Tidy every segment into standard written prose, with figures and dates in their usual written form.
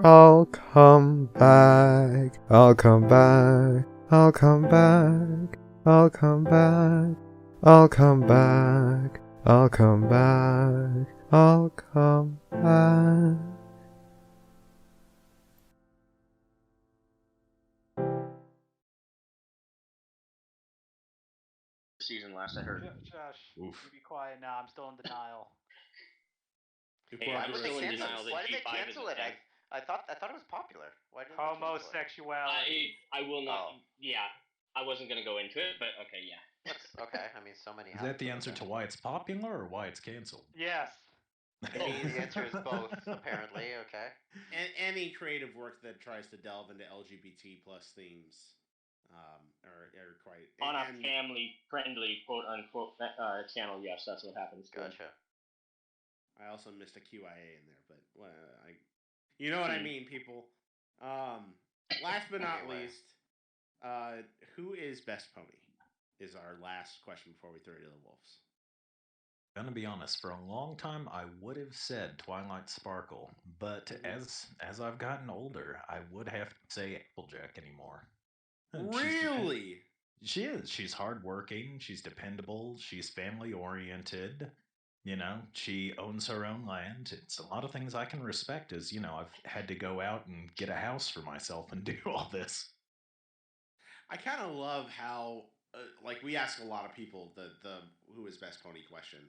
I'll come back. I'll come back. I'll come back. I'll come back. I'll come back. I'll come back. I'll come back. Season last I heard. Josh, Oof. you be quiet now. I'm still in denial. Hey, I'm still in denial that Why did they G5 is cancel a it? thing. I thought it was popular. Why did they cancel it? Homosexuality. I will not. Oh. Yeah, I wasn't gonna go into it, but okay, yeah. That's okay. I mean, so many. Is that the answer to why it's popular or why it's canceled? Yes. The answer is both, apparently. Okay. Any creative work that tries to delve into LGBT plus themes are quite on a family-friendly quote unquote channel. Yes, that's what happens. Gotcha. I also missed a QIA in there, but you know what I mean, people. Last but not least, who is best pony? Is our last question before we throw it to the wolves. Gonna be honest, for a long time I would have said Twilight Sparkle, but as I've gotten older, I would have to say Applejack anymore. Really? She is. She's hardworking. She's dependable. She's family oriented. You know, she owns her own land. It's a lot of things I can respect. As you know, I've had to go out and get a house for myself and do all this. I kind of love how, like, we ask a lot of people the who is best pony question,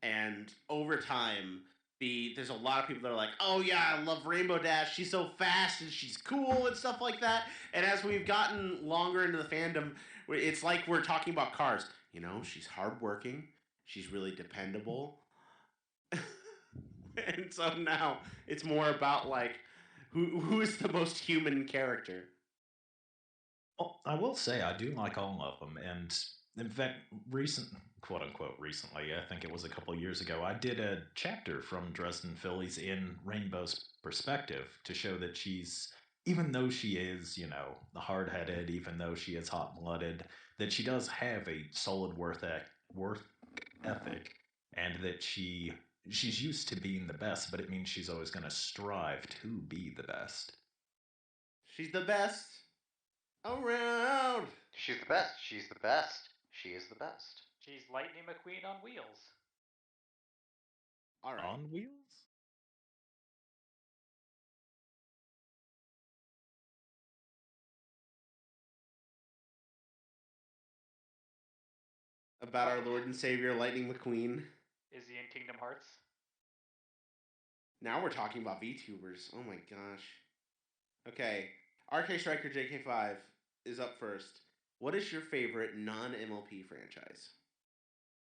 and over time, there's a lot of people that are like, oh yeah, I love Rainbow Dash. She's so fast and she's cool and stuff like that. And as we've gotten longer into the fandom, it's like we're talking about cars. You know, she's hardworking. She's really dependable. And so now it's more about like who is the most human character. Well, I will say I do like all of them, and in fact, quote unquote, recently, I think it was a couple of years ago, I did a chapter from Dresden Phillies in Rainbow's perspective to show that she's, even though she is, you know, hard headed, even though she is hot blooded, that she does have a solid worth ethic, and that she's used to being the best, but it means she's always going to strive to be the best. She's the best around. She's the best. She's the best. She is the best. She's Lightning McQueen on wheels. All right. On wheels? About our Lord and Savior Lightning McQueen. Is he in Kingdom Hearts? Now we're talking about VTubers. Oh my gosh. Okay. RK Striker JK5 is up first. What is your favorite non-MLP franchise?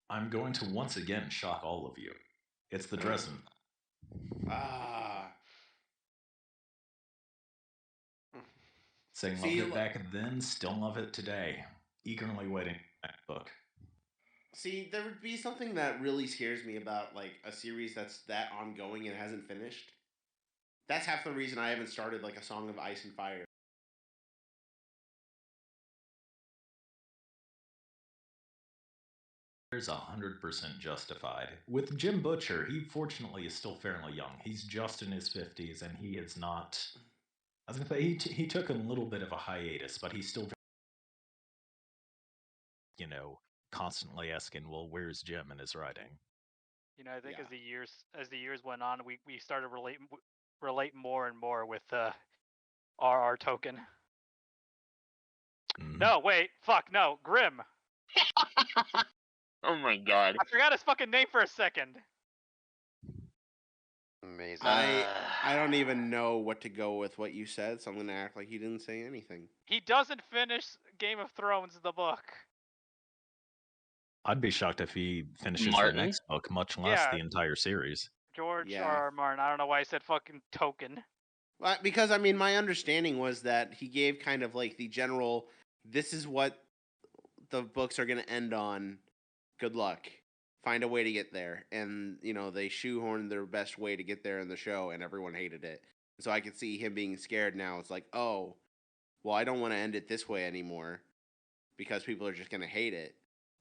I'm going to once again shock all of you. It's the Dresden. Saying loved it back then, still love it today. Eagerly waiting for that book. See, there would be something that really scares me about like a series that's that ongoing and hasn't finished. That's half the reason I haven't started like a Song of Ice and Fire. There's 100% justified. With Jim Butcher, he fortunately is still fairly young. He's just in his 50s, and he is not. I was gonna say he took a little bit of a hiatus, but he's still, you know, constantly asking, "Well, where's Jim?" in his writing. You know, I think as the years went on, we started relate more and more with RR Token. No, wait, fuck, no, Grim. Oh my god. I forgot his fucking name for a second. Amazing. I don't even know what to go with what you said, so I'm gonna act like he didn't say anything. He doesn't finish Game of Thrones, the book. I'd be shocked if he finishes the next book, much less the entire series. George R. Martin. I don't know why I said fucking Token. Well, because I mean, my understanding was that he gave kind of like the general, this is what the books are going to end on. Good luck. Find a way to get there. And, you know, they shoehorned their best way to get there in the show, and everyone hated it. So I could see him being scared now. It's like, oh, well, I don't want to end it this way anymore because people are just going to hate it.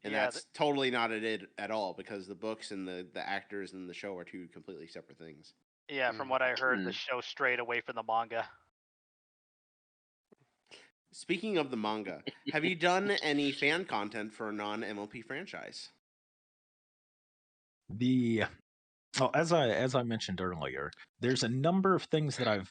And that's totally not it at all, because the books and the actors and the show are two completely separate things. Yeah, from what I heard, the show strayed away from the manga. Speaking of the manga, have you done any fan content for a non-MLP franchise? As I mentioned earlier, there's a number of things that I've,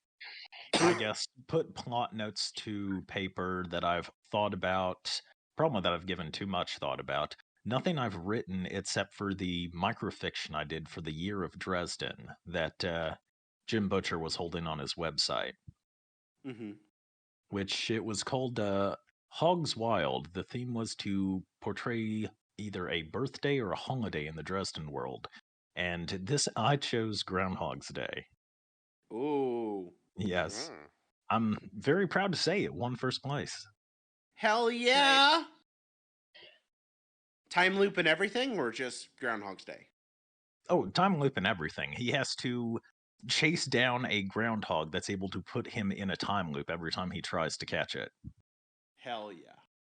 I guess, put plot notes to paper that I've thought about. Problem that I've given too much thought about. Nothing I've written except for the microfiction I did for the Year of Dresden that Jim Butcher was holding on his website, Mm-hmm. which it was called Hogs Wild. The theme was to portray either a birthday or a holiday in the Dresden world. And this, I chose Groundhog's Day. Ooh. Yes. Mm. I'm very proud to say it won first place. Hell yeah! Time loop and everything, or just Groundhog's Day? Oh, time loop and everything. He has to chase down a groundhog that's able to put him in a time loop every time he tries to catch it. Hell yeah.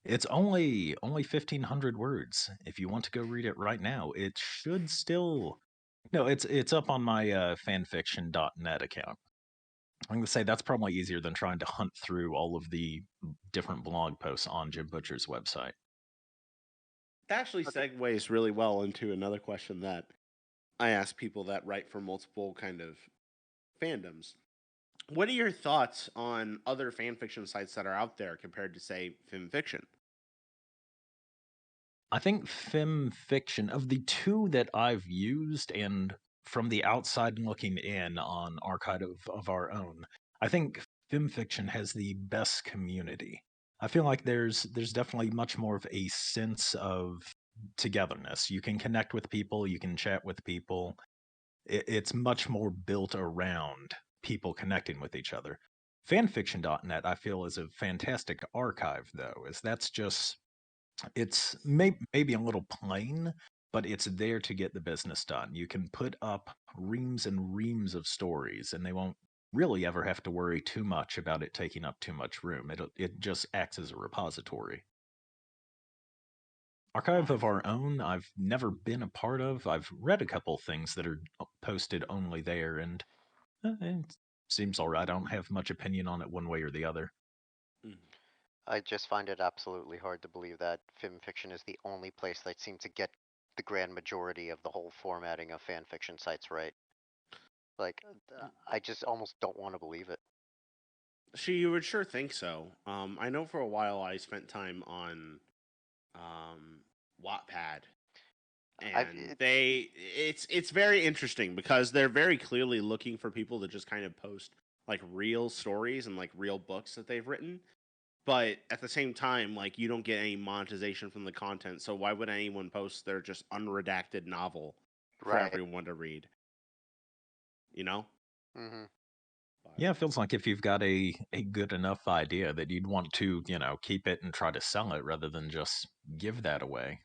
It's only 1,500 words. If you want to go read it right now, it should still. No, it's up on my fanfiction.net account. I'm going to say that's probably easier than trying to hunt through all of the different blog posts on Jim Butcher's website. That actually segues really well into another question that I ask people that write for multiple kind of fandoms. What are your thoughts on other fan fiction sites that are out there compared to, say, FimFiction? I think Fem Fiction, of the two that I've used and from the outside looking in on Archive of Our Own, I think Fem Fiction has the best community. I feel like there's definitely much more of a sense of togetherness. You can connect with people, you can chat with people. It's much more built around people connecting with each other. Fanfiction.net, I feel, is a fantastic archive, though, as that's just it's maybe a little plain, but it's there to get the business done. You can put up reams and reams of stories, and they won't really ever have to worry too much about it taking up too much room. It just acts as a repository. Archive of Our Own, I've never been a part of. I've read a couple things that are posted only there, and it seems all right. I don't have much opinion on it one way or the other. I just find it absolutely hard to believe that film fiction is the only place that seems to get the grand majority of the whole formatting of fan fiction sites right. Like, I just almost don't want to believe it. You would sure think so. I know for a while I spent time on Wattpad, and it's very interesting because they're very clearly looking for people to just kind of post like real stories and like real books that they've written. But at the same time, like you don't get any monetization from the content, so why would anyone post their just unredacted novel for Right. everyone to read? You know? Mm-hmm. Yeah, it feels like if you've got a good enough idea that you'd want to, keep it and try to sell it rather than just give that away.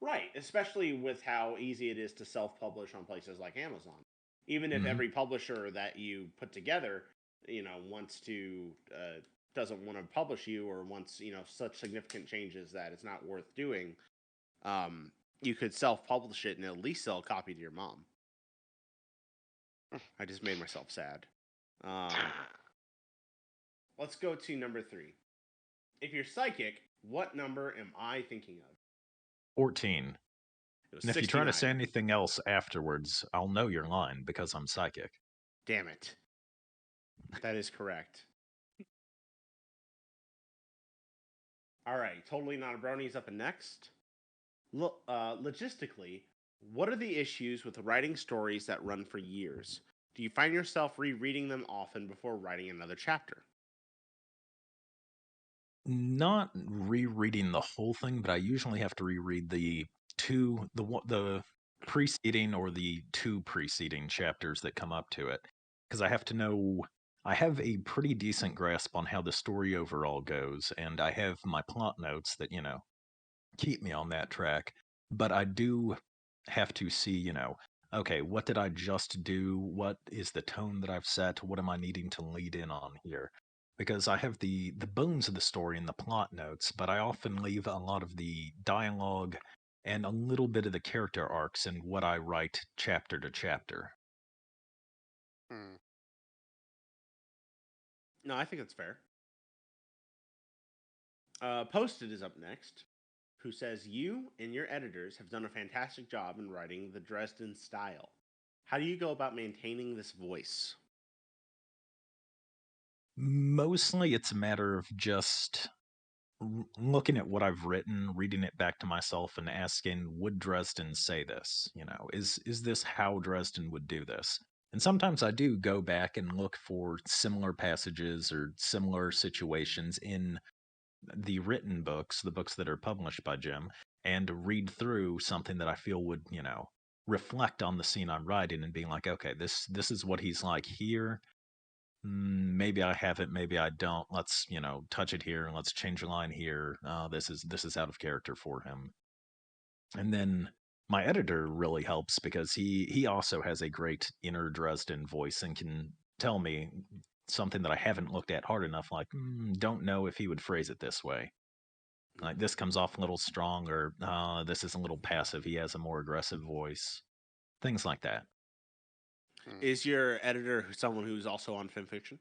Right, especially with how easy it is to self-publish on places like Amazon. Even if Mhm. every publisher that you put together, wants to doesn't want to publish you or wants such significant changes that it's not worth doing, you could self-publish it and at least sell a copy to your mom. I just made myself sad. Let's go to number 3. If you're psychic, what number am I thinking of? 14. It was And if you try 69. to say anything else afterwards, I'll know you're lying because I'm psychic. Damn it. That is correct. All right, Totally Not a Brony's up and next. Logistically, what are the issues with writing stories that run for years? Do you find yourself rereading them often before writing another chapter? Not rereading the whole thing, but I usually have to reread the preceding or the two preceding chapters that come up to it because I have to know. I have a pretty decent grasp on how the story overall goes, and I have my plot notes that keep me on that track. But I do have to see, okay, what did I just do? What is the tone that I've set? What am I needing to lead in on here? Because I have the bones of the story and the plot notes, but I often leave a lot of the dialogue and a little bit of the character arcs in what I write chapter to chapter. Hmm. No, I think that's fair. Posted is up next, who says, "You and your editors have done a fantastic job in writing the Dresden style. How do you go about maintaining this voice?" Mostly it's a matter of just looking at what I've written, reading it back to myself, and asking, would Dresden say this? Is this how Dresden would do this? And sometimes I do go back and look for similar passages or similar situations in the written books, the books that are published by Jim, and read through something that I feel would, reflect on the scene I'm writing and being like, okay, this is what he's like here. Maybe I have it, maybe I don't. Let's, touch it here and let's change a line here. This is out of character for him. And then my editor really helps because he also has a great inner Dresden voice and can tell me something that I haven't looked at hard enough, like, don't know if he would phrase it this way. Like this comes off a little strong, or this is a little passive. He has a more aggressive voice. Things like that. Hmm. Is your editor someone who's also on FimFiction?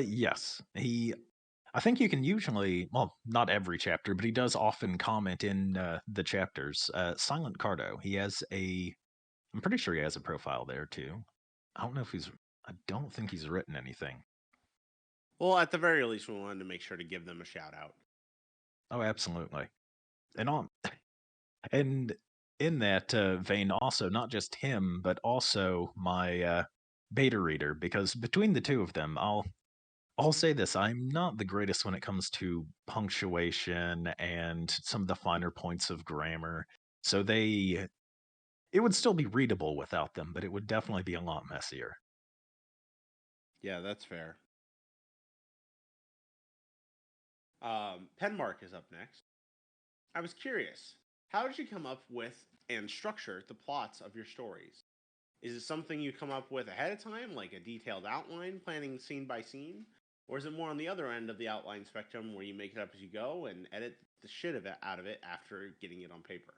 Yes. I think you can usually, well, not every chapter, but he does often comment in the chapters. Silent Cardo, I'm pretty sure he has a profile there too. I don't think he's written anything. Well, at the very least, we wanted to make sure to give them a shout out. Oh, absolutely. And in that vein, also not just him, but also my beta reader, because between the two of them, I'll say this: I'm not the greatest when it comes to punctuation and some of the finer points of grammar. So it would still be readable without them, but it would definitely be a lot messier. Yeah, that's fair. Penmark is up next. I was curious, how did you come up with and structure the plots of your stories? Is it something you come up with ahead of time, like a detailed outline, planning scene by scene? Or is it more on the other end of the outline spectrum where you make it up as you go and edit the shit of it out of it after getting it on paper?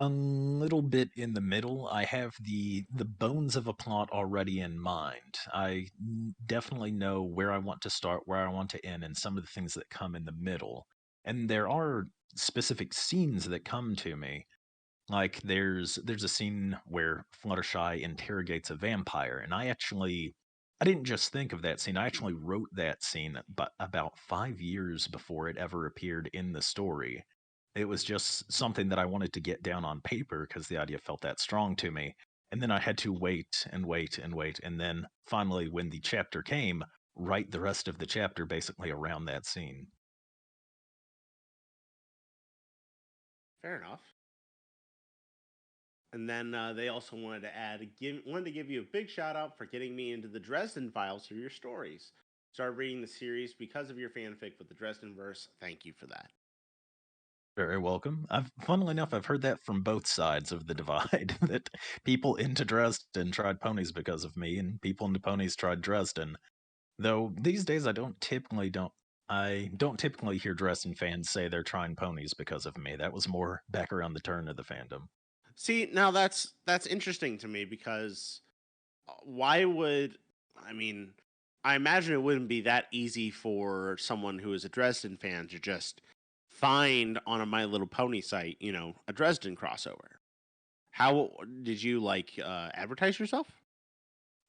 A little bit in the middle. I have the bones of a plot already in mind. Definitely know where I want to start, where I want to end, and some of the things that come in the middle. And there are specific scenes that come to me. Like there's a scene where Fluttershy interrogates a vampire, and I didn't just think of that scene. I actually wrote that scene, but about 5 years before it ever appeared in the story. It was just something that I wanted to get down on paper because the idea felt that strong to me. And then I had to wait and wait and wait, and then finally, when the chapter came, write the rest of the chapter basically around that scene. Fair enough. And then they also wanted to wanted to give you a big shout out for getting me into the Dresden files for your stories. Started reading the series because of your fanfic with the Dresden verse. Thank you for that. Very welcome. Funnily enough, I've heard that from both sides of the divide. That people into Dresden tried ponies because of me, and people into ponies tried Dresden. Though these days, I don't typically hear Dresden fans say they're trying ponies because of me. That was more back around the turn of the fandom. See, now that's interesting to me because why would I mean? I imagine it wouldn't be that easy for someone who is a Dresden fan to just find on a My Little Pony site, a Dresden crossover. How did you advertise yourself?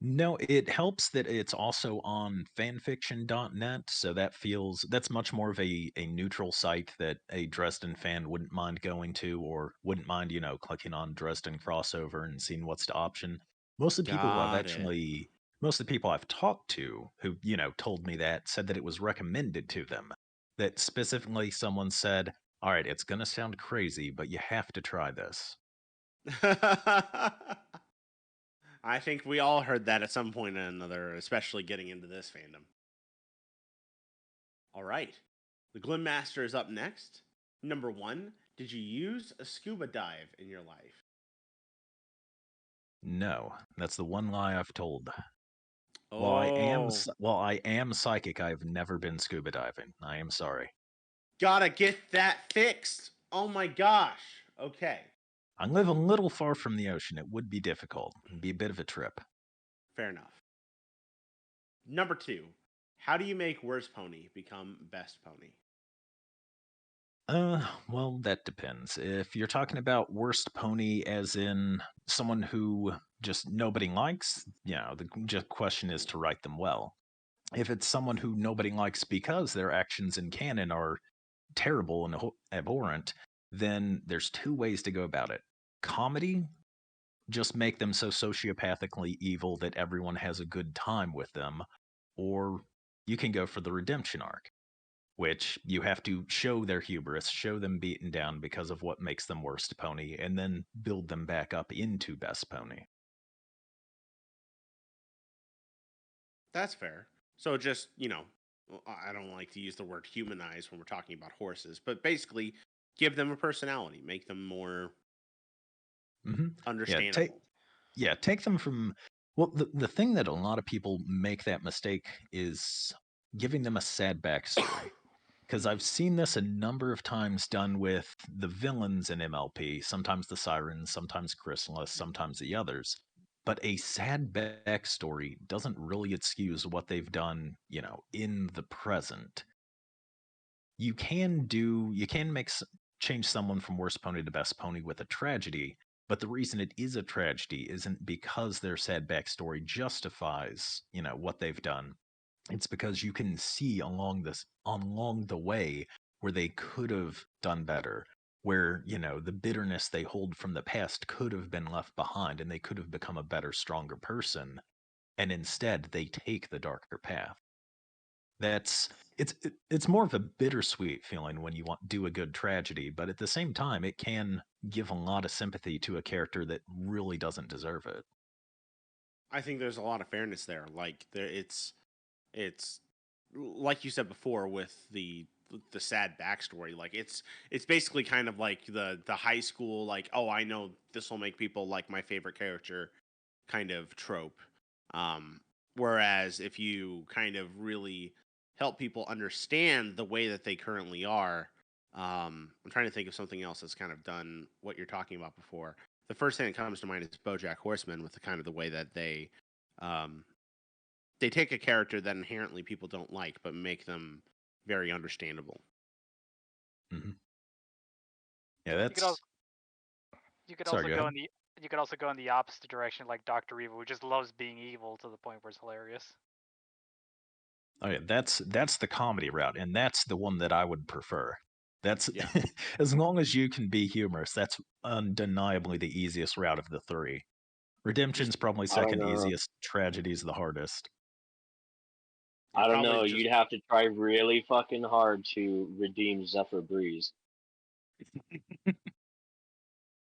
No, it helps that it's also on fanfiction.net, so that's much more of a neutral site that a Dresden fan wouldn't mind going to, or wouldn't mind, clicking on Dresden crossover and seeing what's the option. Got it. Most of the people I've talked to who, told me that said that it was recommended to them. That specifically someone said, "All right, it's gonna sound crazy, but you have to try this." I think we all heard that at some point or another, especially getting into this fandom. All right. The Glim Master is up next. Number 1, did you use a scuba dive in your life? No, that's the one lie I've told. Oh, While I am psychic, I've never been scuba diving. I am sorry. gotta get that fixed. Oh my gosh. Okay. I live a little far from the ocean. It would be difficult. It'd be a bit of a trip. Fair enough. Number 2, how do you make worst pony become best pony? Well, that depends. If you're talking about worst pony as in someone who just nobody likes, the just question is to write them well. If it's someone who nobody likes because their actions in canon are terrible and abhorrent, then there's two ways to go about it. Comedy, just make them so sociopathically evil that everyone has a good time with them, or you can go for the redemption arc, which you have to show their hubris, show them beaten down because of what makes them worst pony, and then build them back up into best pony. That's fair. So just, I don't like to use the word humanize when we're talking about horses, but basically give them a personality, make them more understandable. Take them from. Well, the thing that a lot of people make that mistake is giving them a sad backstory. Because I've seen this a number of times done with the villains in MLP, sometimes the Sirens, sometimes Chrysalis, sometimes the others. But a sad backstory doesn't really excuse what they've done, in the present. You can change someone from worst pony to best pony with a tragedy, but the reason it is a tragedy isn't because their sad backstory justifies, what they've done. It's because you can see along the way where they could have done better, where, the bitterness they hold from the past could have been left behind and they could have become a better, stronger person. And instead they take the darker path. It's more of a bittersweet feeling when you do a good tragedy, but at the same time it can give a lot of sympathy to a character that really doesn't deserve it. I think there's a lot of fairness there. Like it's like you said before with the sad backstory. Like it's basically kind of like the high school, like, oh, I know this will make people like my favorite character kind of trope. Whereas if you kind of really help people understand the way that they currently are, I'm trying to think of something else that's kind of done what you're talking about before. The first thing that comes to mind is BoJack Horseman, with the kind of the way that they take a character that inherently people don't like, but make them very understandable. Mm-hmm. Yeah, that's. You could also go in the opposite direction, like Dr. Evil, who just loves being evil to the point where it's hilarious. Oh yeah, that's the comedy route, and that's the one that I would prefer. That's as long as you can be humorous, that's undeniably the easiest route of the three. Redemption's probably second easiest, tragedy's the hardest. I don't know, you'd have to try really fucking hard to redeem Zephyr Breeze.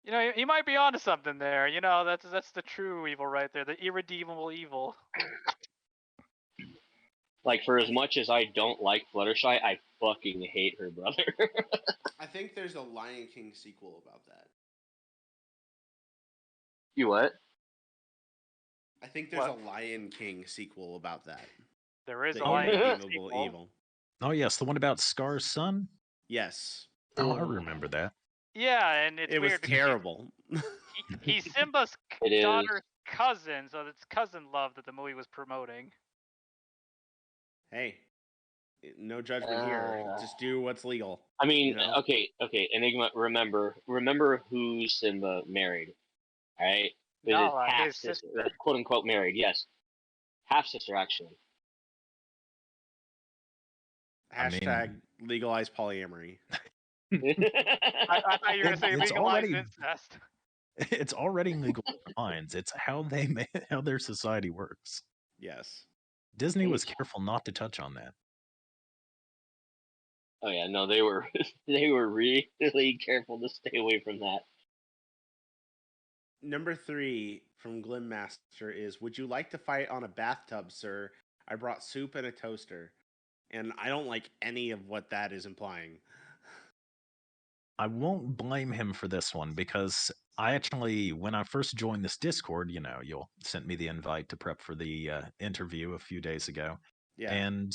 You might be onto something there. That's the true evil right there, the irredeemable evil. Like, for as much as I don't like Fluttershy, I fucking hate her brother. I think there's a Lion King sequel about that. You what? I think there's a Lion King sequel about that. There is a Lion King sequel. Evil. Oh yes, the one about Scar's son? Yes. Oh, I remember that. Yeah, and it was terrible. He's Simba's daughter's cousin, so it's cousin love that the movie was promoting. Hey, no judgment here. Just do what's legal. I mean, okay, Enigma. Remember who Simba married, right? No, his half sister, quote unquote married. Yes, half sister actually. Hashtag legalize polyamory. I thought you were going to say legalize incest. It's already legal minds. It's how their society works. Yes. Disney was careful not to touch on that. Oh yeah, no, they were really careful to stay away from that. Number 3 from Glim Master is, would you like to fight on a bathtub, sir? I brought soup and a toaster. And I don't like any of what that is implying. I won't blame him for this one, because I actually, when I first joined this Discord, you sent me the invite to prep for the interview a few days ago. Yeah. And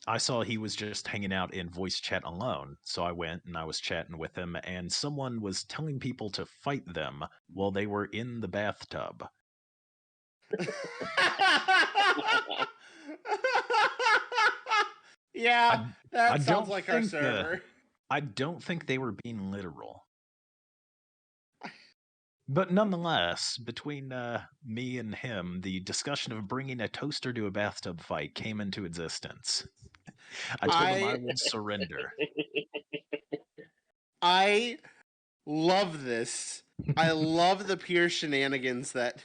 I saw he was just hanging out in voice chat alone, so I went and I was chatting with him, and someone was telling people to fight them while they were in the bathtub. Yeah, that I sounds don't like our think server. I don't think they were being literal. But nonetheless, between me and him, the discussion of bringing a toaster to a bathtub fight came into existence. I told him I would surrender. I love this. I love the pure shenanigans that.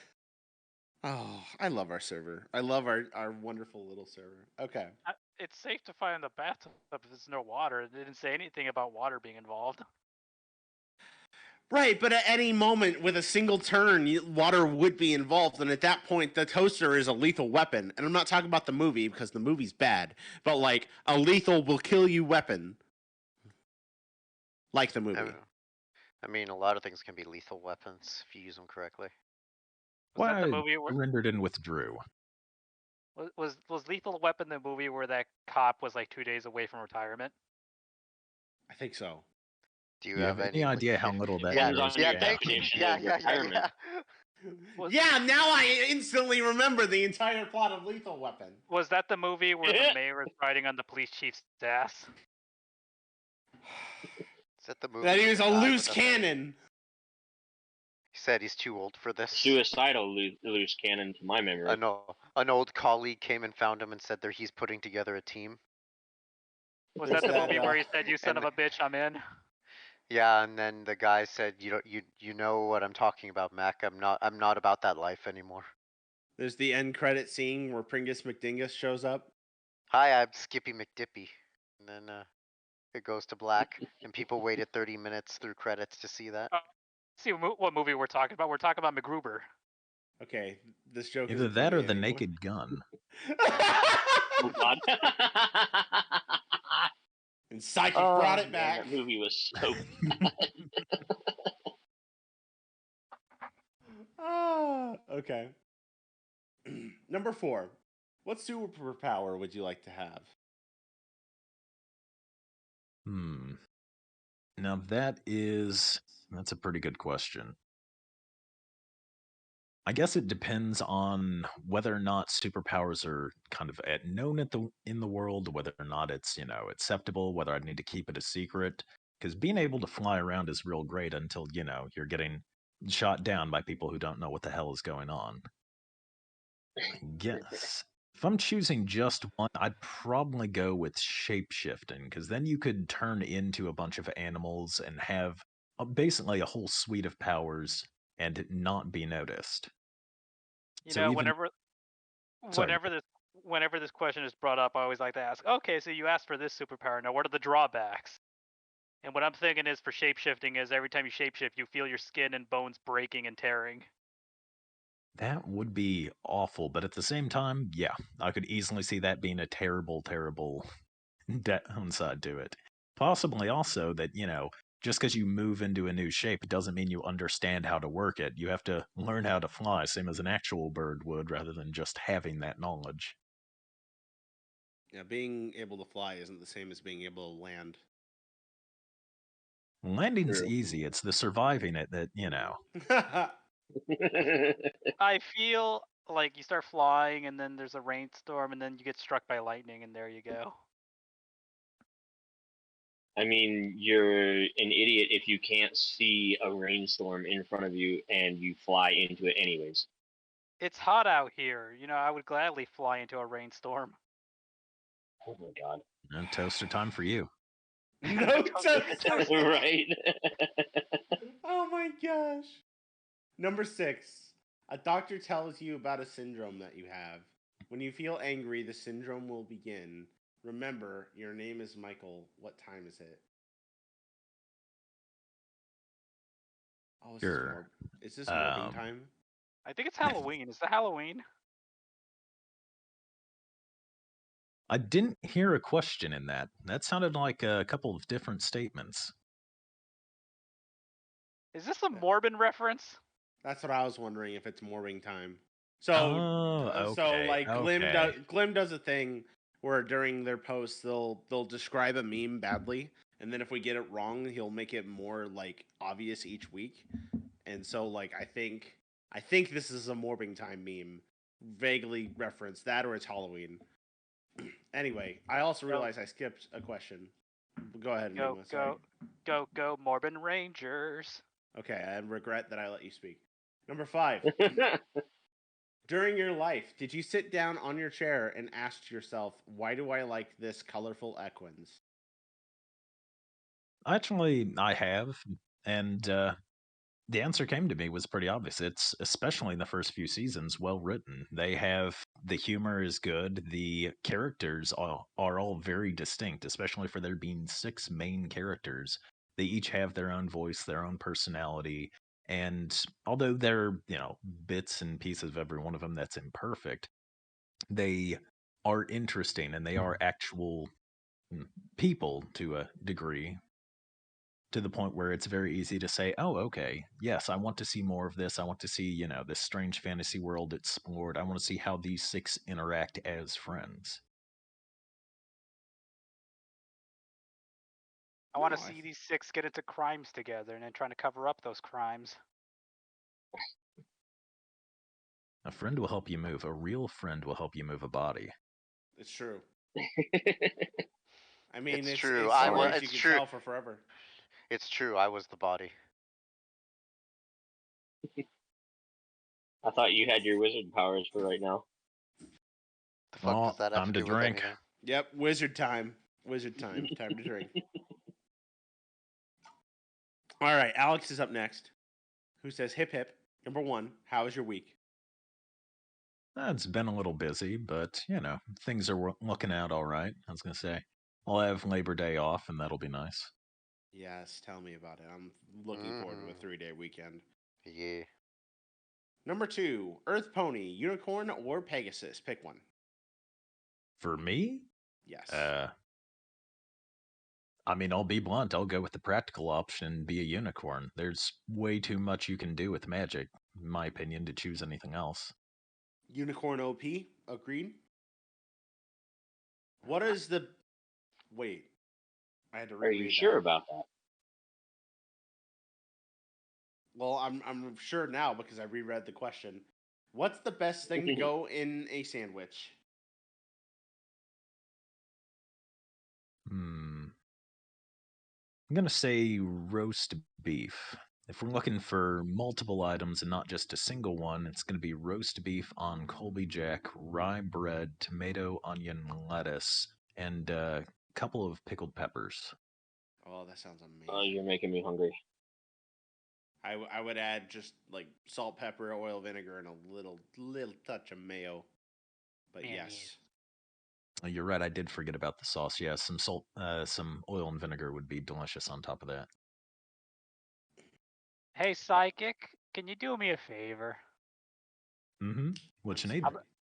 Oh, I love our server. I love our wonderful little server. Okay. It's safe to fight in the bathtub if there's no water. It didn't say anything about water being involved. Right, but at any moment with a single turn, water would be involved, and at that point, the toaster is a lethal weapon. And I'm not talking about the movie because the movie's bad, but like a lethal will kill you weapon, like the movie. I mean, a lot of things can be lethal weapons if you use them correctly. Was that the Well, movie I where surrendered and withdrew. was Lethal Weapon the movie where that cop was like 2 days away from retirement? I think so. Do You have any idea how little that Yeah, matters? yeah, thank you. Yeah. Yeah, now I instantly remember the entire plot of Lethal Weapon. Was that the movie where the mayor is riding on the police chief's ass? Is that the movie? That he with was the a guy loose with cannon. He said he's too old for this. Suicidal loose cannon, to my memory. I know. An old colleague came and found him and said that he's putting together a team. Was that the movie where he said, "You son of a bitch, I'm in"? Yeah, and then the guy said, "You know what I'm talking about, Mac. I'm not about that life anymore." There's the end credit scene where Pringus McDingus shows up. Hi, I'm Skippy McDippy. And then it goes to black, and people waited 30 minutes through credits to see that. See what movie we're talking about. We're talking about MacGruber. Okay, this joke Either isn't that or funny the anymore. Naked Gun. Oh God. And Psychic brought it back. That movie was so Okay. Number 4. What superpower would you like to have? Now that's a pretty good question. I guess it depends on whether or not superpowers are kind of known in the world, whether or not it's, acceptable, whether I'd need to keep it a secret. Because being able to fly around is real great until, you're getting shot down by people who don't know what the hell is going on. I guess if I'm choosing just one, I'd probably go with shapeshifting, because then you could turn into a bunch of animals and have basically a whole suite of powers and not be noticed. You So know, even whenever this question is brought up, I always like to ask, okay, so you asked for this superpower. Now, what are the drawbacks? And what I'm thinking is for shapeshifting is every time you shapeshift, you feel your skin and bones breaking and tearing. that would be awful, but at the same time, yeah, I could easily see that being a terrible, terrible downside to it. Possibly also that, just because you move into a new shape doesn't mean you understand how to work it. You have to learn how to fly, same as an actual bird would, rather than just having that knowledge. Yeah, being able to fly isn't the same as being able to land. Landing's easy. It's the surviving it that, I feel like you start flying and then there's a rainstorm and then you get struck by lightning and there you go. I mean, you're an idiot if you can't see a rainstorm in front of you and you fly into it anyways. It's hot out here. I would gladly fly into a rainstorm. Oh my God. No toaster time for you. No toaster. Right? Oh my gosh. Number 6. A doctor tells you about a syndrome that you have. When you feel angry, the syndrome will begin. Remember, your name is Michael. What time is it? Oh, Sure. Is this morbing time? I think it's Halloween. Is it Halloween? I didn't hear a question in that. That sounded like a couple of different statements. Is this a Morbin reference? That's what I was wondering, if it's morbing time. So, okay. Glim does a thing where during their posts they'll describe a meme badly, and then if we get it wrong, he'll make it more like obvious each week. And so like I think this is a Morbing Time meme, vaguely referenced that, or it's Halloween. Anyway, I also realized I skipped a question. Go ahead, Go, Enigma. Sorry. go, Morbin Rangers. Okay, I regret that I let you speak. Number 5. During your life, did you sit down on your chair and ask yourself, why do I like this colorful Equins? Actually, I have, and the answer came to me was pretty obvious. It's, especially in the first few seasons, well written. The humor is good. The characters are all very distinct, especially for there being 6 main characters. They each have their own voice, their own personality, and although they're, bits and pieces of every one of them that's imperfect, they are interesting and they are actual people to a degree, to the point where it's very easy to say, oh, okay, yes, I want to see more of this. I want to see, this strange fantasy world explored. I want to see how these 6 interact as friends. I want to see these 6 get into crimes together and then trying to cover up those crimes. A friend will help you move. A real friend will help you move a body. It's true. I mean, It's it's true. stories It's you can true. tell for forever. It's true. I was the body. I thought you had your wizard powers for right now. The fuck does that have time to to do with drink. anything? Yep, wizard time. Wizard time. Time to drink. All right, Alex is up next. Who says, hip hip. Number 1, how was your week? It's been a little busy, but, things are looking out all right. I was going to say, I'll have Labor Day off, and that'll be nice. Yes, tell me about it. I'm looking forward to a 3-day weekend. Yeah. Number 2, Earth Pony, Unicorn, or Pegasus. Pick one. For me? Yes. I mean, I'll be blunt. I'll go with the practical option, be a unicorn. There's way too much you can do with magic, in my opinion, to choose anything else. Unicorn OP, agreed. What is the... Wait, I had to reread Are you sure that. about that? Well, I'm sure now because I reread the question. What's the best thing to go in a sandwich? I'm going to say roast beef. If we're looking for multiple items and not just a single one, it's going to be roast beef on Colby Jack, rye bread, tomato, onion, lettuce, and a couple of pickled peppers. Oh, that sounds amazing. Oh, you're making me hungry. I would add just like salt, pepper, oil, vinegar, and a little touch of mayo. But yes. You're right, I did forget about the sauce. Yeah, some salt, some oil and vinegar would be delicious on top of that. Hey, Psychic, can you do me a favor? Mm-hmm. What you need?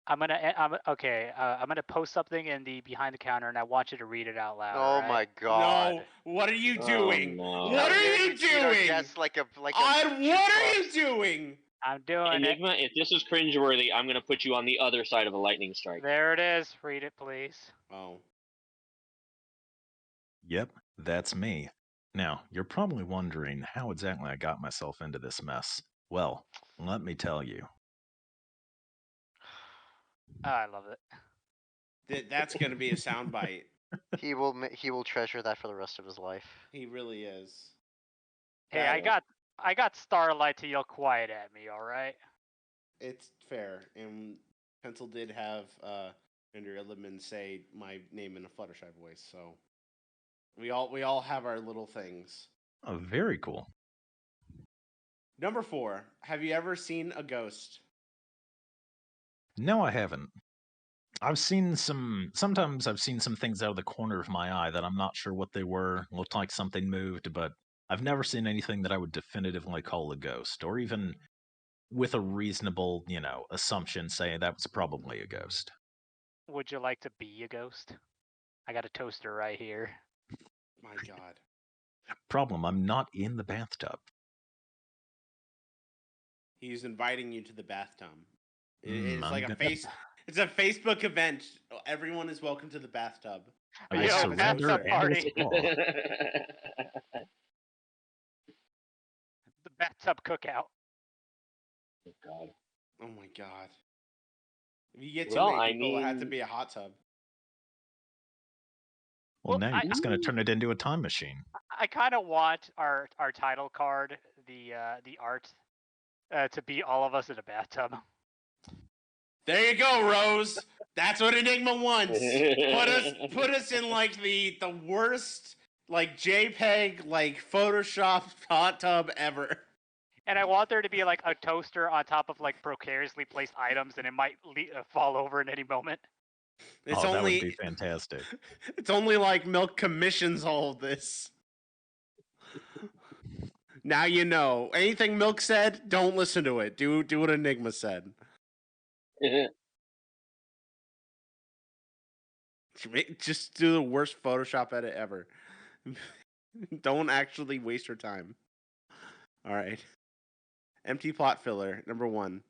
I'm gonna post something in the behind the counter, and I want you to read it out loud. Oh right? my god! No, what are you doing? No. What are you doing? That's like a what are you doing? I'm doing Enigma, if this is cringeworthy, I'm going to put you on the other side of a lightning strike. There it is. Read it, please. Oh. Yep, that's me. Now, you're probably wondering how exactly I got myself into this mess. Well, let me tell you. Oh, I love it. That's going to be a soundbite. He will treasure that for the rest of his life. He really is. Hey, I got Starlight to yell quiet at me. All right. It's fair, and Pencil did have Andrea Lippman say my name in a Fluttershy voice, so we all have our little things. Oh, very cool. Number 4, have you ever seen a ghost? No, I haven't. Sometimes I've seen some things out of the corner of my eye that I'm not sure what they were. Looked like something moved, but I've never seen anything that I would definitively call a ghost, or even with a reasonable, assumption say that was probably a ghost. Would you like to be a ghost? I got a toaster right here. My god. Problem, I'm not in the bathtub. He's inviting you to the bathtub. It's like a face. It's a Facebook event. Everyone is welcome to the bathtub. I Yo, surrender bathtub and party. withdraw. The bathtub cookout. God. Oh my god. If you get too Well, many I people, it has to mean- be a hot tub. Well, Well, now you're just going to turn it into a time machine. I kind of want our title card, the art, to be all of us in a bathtub. There you go, Rose. That's what Enigma wants. Put us in like the worst like JPEG like Photoshop hot tub ever. And I want there to be like a toaster on top of like precariously placed items, and it might fall over in any moment. It's that only would be fantastic. it's only like Milk commissions all of this. Now you know. Anything Milk said, don't listen to it. Do what Enigma said. Just do the worst Photoshop edit ever. Don't actually waste your time. All right. Empty plot filler, number 1.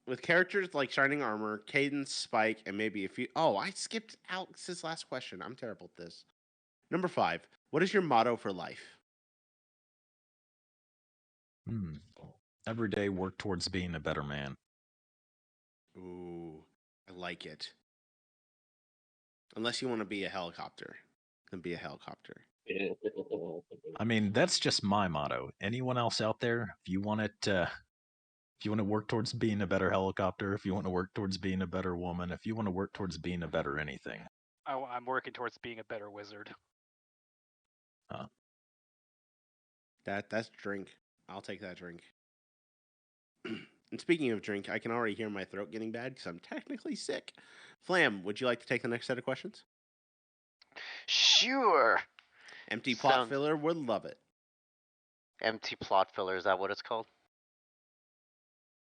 With characters like Shining Armor, Cadence, Spike, and maybe a few... Oh, I skipped Alex's last question. I'm terrible at this. Number 5. What is your motto for life? Every day work towards being a better man. Ooh, I like it. Unless you want to be a helicopter, then be a helicopter. I mean, that's just my motto. Anyone else out there, if you want to work towards being a better helicopter, if you want to work towards being a better woman, if you want to work towards being a better anything. I'm working towards being a better wizard. That's drink. I'll take that drink. And speaking of drink, I can already hear my throat getting bad because I'm technically sick. Flam, would you like to take the next set of questions? Sure. Empty plot Sounds- filler would love it. Empty plot filler, is that what it's called?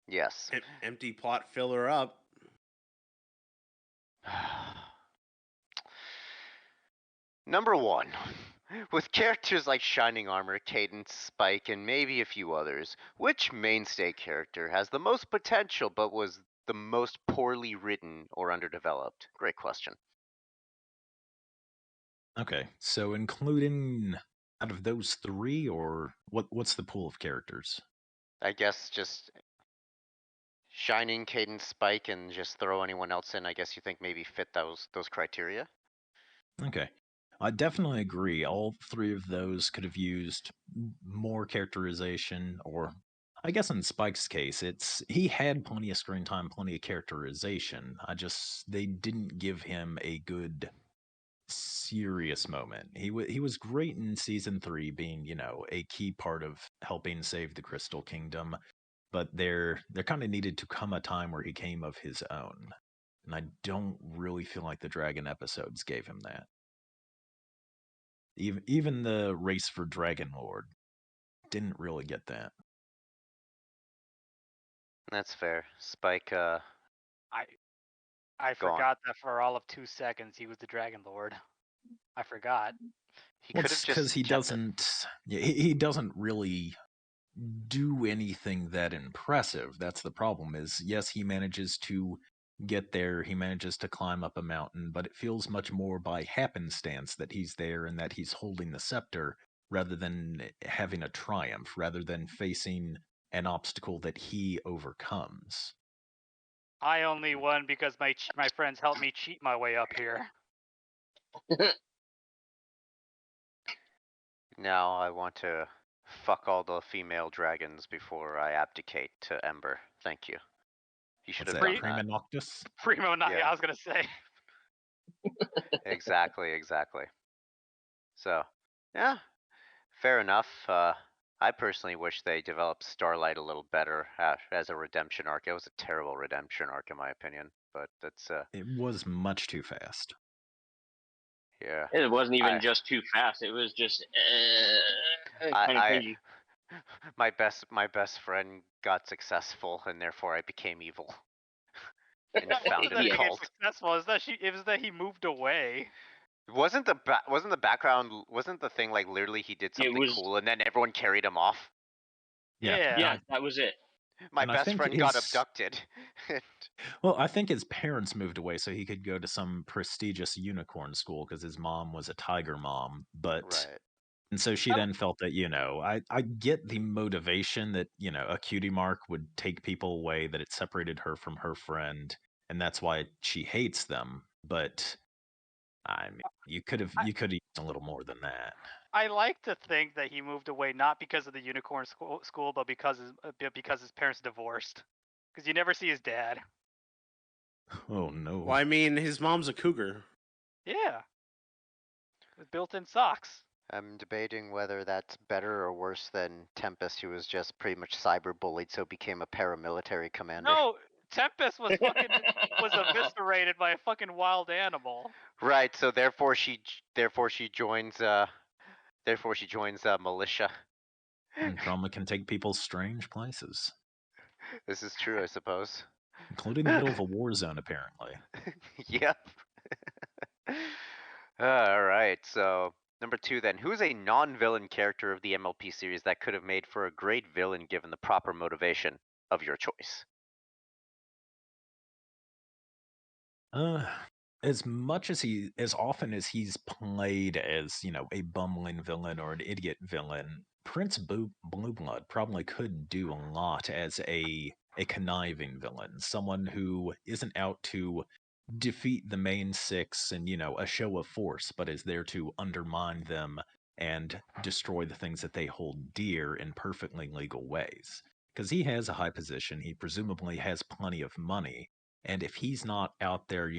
Yes. Empty plot filler up. Number 1. With characters like Shining Armor, Cadence, Spike, and maybe a few others, which mainstay character has the most potential but was the most poorly written or underdeveloped? Great question. Okay, so including out of those 3, or what's the pool of characters? I guess just Shining, Cadence, Spike, and just throw anyone else in. I guess you think maybe fit those criteria? Okay. I definitely agree. All 3 of those could have used more characterization, or I guess in Spike's case, he had plenty of screen time, plenty of characterization. They didn't give him a good serious moment. He was great in season 3, being, a key part of helping save the Crystal Kingdom, but there kind of needed to come a time where he came of his own. And I don't really feel like the Dragon episodes gave him that. Even the race for Dragon Lord didn't really get that. That's fair. Spike, I Go on. forgot that for all of 2 seconds he was the Dragon Lord. I forgot. he Well, could it's have because just he kept it. doesn't. Yeah, he doesn't really do anything that impressive. That's the problem. Is yes, he manages to get there. He manages to climb up a mountain, but it feels much more by happenstance that he's there and that he's holding the scepter, rather than having a triumph, rather than facing an obstacle that he overcomes. I only won because my friends helped me cheat my way up here. Now I want to fuck all the female dragons before I abdicate to Ember. Thank you. You should What's have that, done Prima that. Noctis? Primo, not Yeah. I was gonna say. Exactly. So, yeah, fair enough. I personally wish they developed Starlight a little better as a redemption arc. It was a terrible redemption arc in my opinion, but that's It was much too fast. yeah. It wasn't even I- just too fast. It was just I- kind of I- cringy. My best friend got successful, and therefore I became evil. And It wasn't founded that a he became cult. successful. It was that he moved away. Wasn't the background? Wasn't the thing like literally he did something was- cool, and then everyone carried him off? Yeah. Yeah, that was it. My And I best think friend got his- abducted. Well, I think his parents moved away so he could go to some prestigious unicorn school because his mom was a tiger mom. But Right. and so she I don't- then felt that, I get the motivation that, a cutie mark would take people away, that it separated her from her friend, and that's why she hates them. But I mean, you could have used a little more than that. I like to think that he moved away not because of the unicorn school, but because his parents divorced. Because you never see his dad. Oh no. Well, I mean, his mom's a cougar. Yeah. With built-in socks. I'm debating whether that's better or worse than Tempest, who was just pretty much cyberbullied, so became a paramilitary commander. No, Tempest was eviscerated by a fucking wild animal. Right. So therefore she joins militia. And trauma can take people strange places, This is true, I suppose. including the middle of a war zone, apparently. Yep. All right. So number 2 then. Who's a non-villain character of the MLP series that could have made for a great villain given the proper motivation of your choice? As often as he's played as, a bumbling villain or an idiot villain, Prince Blueblood probably could do a lot as a conniving villain, someone who isn't out to defeat the main six and, a show of force, but is there to undermine them and destroy the things that they hold dear in perfectly legal ways. Because he has a high position, he presumably has plenty of money, and if he's not out there,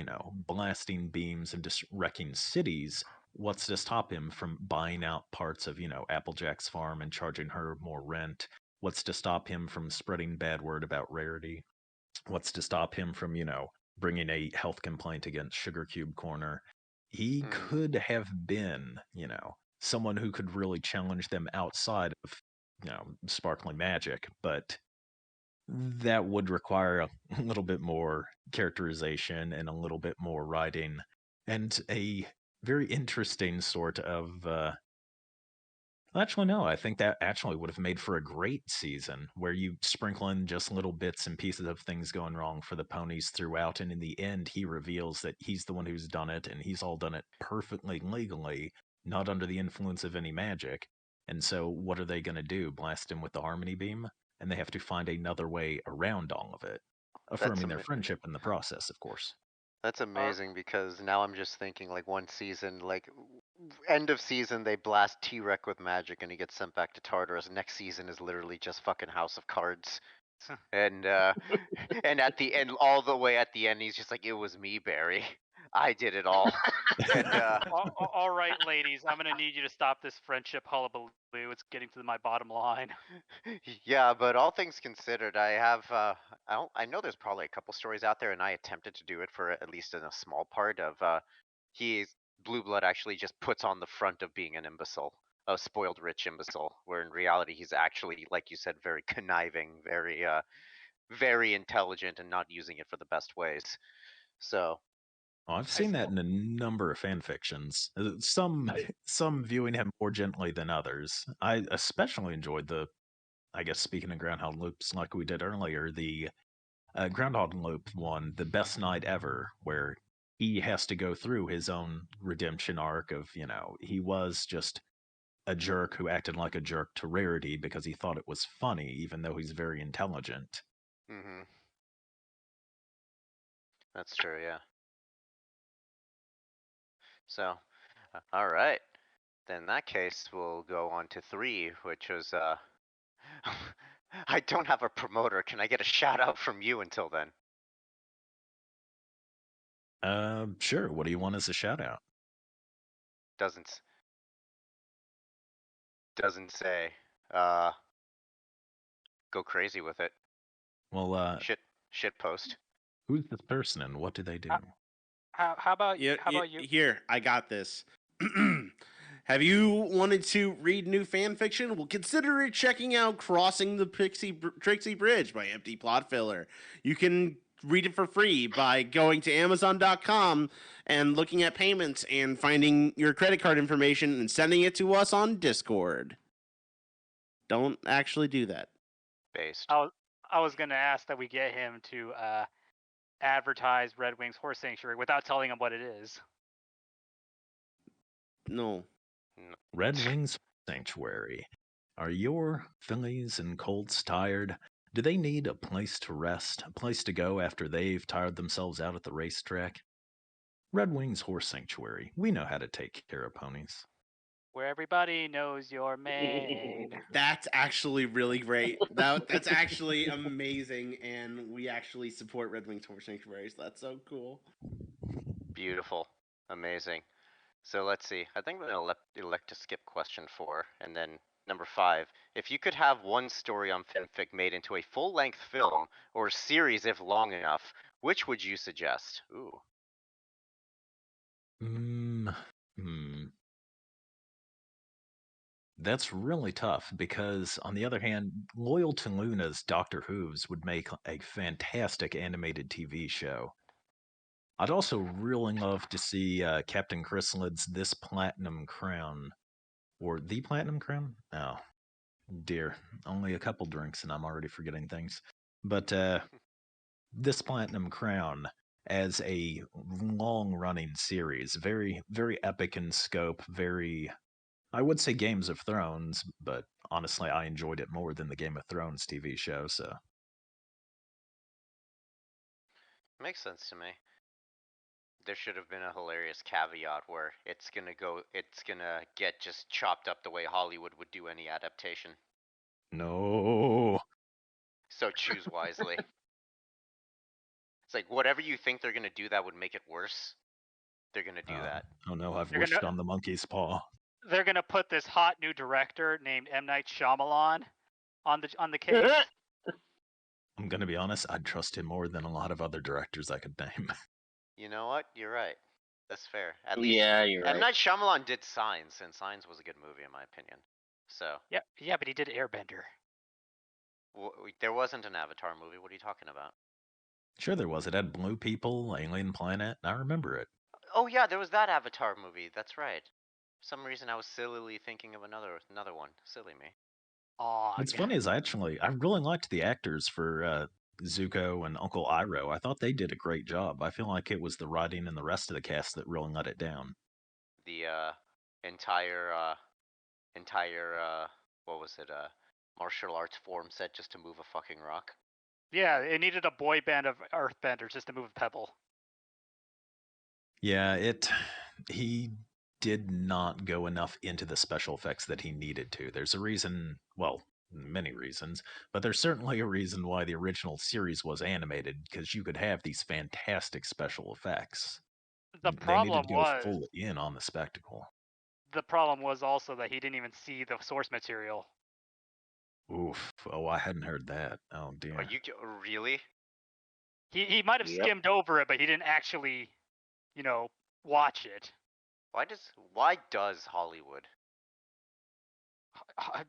blasting beams and just wrecking cities, what's to stop him from buying out parts of, Applejack's farm and charging her more rent? What's to stop him from spreading bad word about Rarity? What's to stop him from, bringing a health complaint against Sugar Cube Corner? He could have been, someone who could really challenge them outside of, sparkling magic, but that would require a little bit more characterization and a little bit more writing and a very interesting sort of actually no, I think that actually would have made for a great season where you sprinkle in just little bits and pieces of things going wrong for the ponies throughout, and in the end he reveals that he's the one who's done it, and he's all done it perfectly legally, not under the influence of any magic. And so what are they going to do, blast him with the harmony beam? And they have to find another way around all of it, affirming their friendship in the process, of course. That's amazing because now I'm just thinking like one season, like end of season, they blast T-Rex with magic and he gets sent back to Tartarus. Next season is literally just fucking House of Cards. And and at the end, all the way at the end, he's just like, "It was me, Barry. I did it all." And All right, ladies, I'm gonna need you to stop this friendship hullabaloo. It's getting to my bottom line. yeah, but all things considered, I have I know there's probably a couple stories out there, and I attempted to do it for at least in a small part of Blue Blood actually just puts on the front of being an imbecile, a spoiled rich imbecile, where in reality he's actually, like you said, very conniving, very intelligent, and not using it for the best ways. So Oh, I've seen that in a number of fan fictions. Some viewing him more gently than others. I especially enjoyed I guess speaking of Groundhog Loops, like we did earlier, the Groundhog Loop one, The Best Night Ever, where he has to go through his own redemption arc of, he was just a jerk who acted like a jerk to Rarity because he thought it was funny, even though he's very intelligent. Mm-hmm. That's true, yeah. So, all right. Then in that case, we'll go on to 3, which was, I don't have a promoter. Can I get a shout out from you until then? Sure. What do you want as a shout out? Doesn't say. Go crazy with it. Well, Shit post. who's this person and what do they do? How about you? Here, I got this. Have you wanted to read new fan fiction? Well, consider checking out Crossing the Trixie Bridge by Empty Plot Filler. You can read it for free by going to Amazon.com and looking at payments and finding your credit card information and sending it to us on Discord. Don't actually do that. Based. I I was gonna ask that we get him to advertise Red Wings Horse Sanctuary without telling him what it is. No. Red Wings Sanctuary. Are your Phillies and Colts tired? Do they need a place to rest, a place to go after they've tired themselves out at the racetrack? Red Wings Horse Sanctuary. We know how to take care of ponies. Where everybody knows your maid. That's actually really great. That's actually amazing, and we actually support Red Wings Horse Sanctuaries. That's so cool. Beautiful. Amazing. So let's see. I think I'm going to elect to skip question 4. And then number 5. If you could have one story on fanfic made into a full-length film or series if long enough, which would you suggest? Ooh. That's really tough because, on the other hand, Loyal to Luna's Doctor Who's would make a fantastic animated TV show. I'd also really love to see Captain Chrysalids' This Platinum Crown. Or The Platinum Crown? Oh, dear. Only a couple drinks and I'm already forgetting things. But This Platinum Crown as a long-running series. Very, very epic in scope. Very, I would say Games of Thrones, but honestly, I enjoyed it more than the Game of Thrones TV show, so. Makes sense to me. There should have been a hilarious caveat where it's gonna get just chopped up the way Hollywood would do any adaptation. No. So choose wisely. It's like whatever you think they're gonna do that would make it worse, they're gonna do that. Oh no, I've They're wished gonna- on the monkey's paw. They're gonna put this hot new director named M. Night Shyamalan on the case. I'm gonna be honest, I'd trust him more than a lot of other directors I could name. You know what? You're right. That's fair. At least Yeah, you're M. right. Night Shyamalan did Signs, and Signs was a good movie in my opinion. So Yeah, but he did Airbender. there wasn't an Avatar movie. What are you talking about? Sure there was. It had blue people, alien planet, I remember it. Oh yeah, there was that Avatar movie. That's right. For some reason, I was sillily thinking of another one. Silly me. Oh, What's funny is I really liked the actors for Zuko and Uncle Iroh. I thought they did a great job. I feel like it was the writing and the rest of the cast that really let it down. The entire what was it? Martial arts form set just to move a fucking rock. Yeah, it needed a boy band of earthbenders just to move a pebble. Yeah, he did not go enough into the special effects that he needed to. There's a reason, well, many reasons, but there's certainly a reason why the original series was animated, because you could have these fantastic special effects. The They needed problem to go full in on the spectacle. The problem was also that he didn't even see the source material. Oof. Oh, I hadn't heard that. Oh, dear. Are you really? He might have Yep. skimmed over it, but he didn't actually, watch it. Why does Hollywood?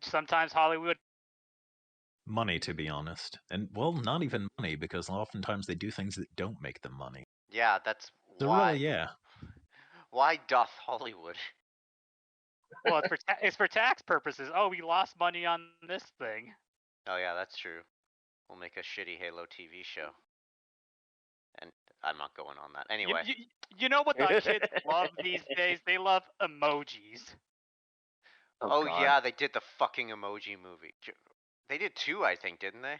Sometimes Hollywood. Money, to be honest. And, well, not even money, because oftentimes they do things that don't make them money. Yeah, that's So why. really, yeah. Why doth Hollywood? Well, it's for tax purposes. Oh, we lost money on this thing. Oh yeah, that's true. We'll make a shitty Halo TV show. And I'm not going on that. Anyway. You know what the kids love these days? They love emojis. Oh God. yeah, they did the fucking emoji movie. They did 2, I think, didn't they?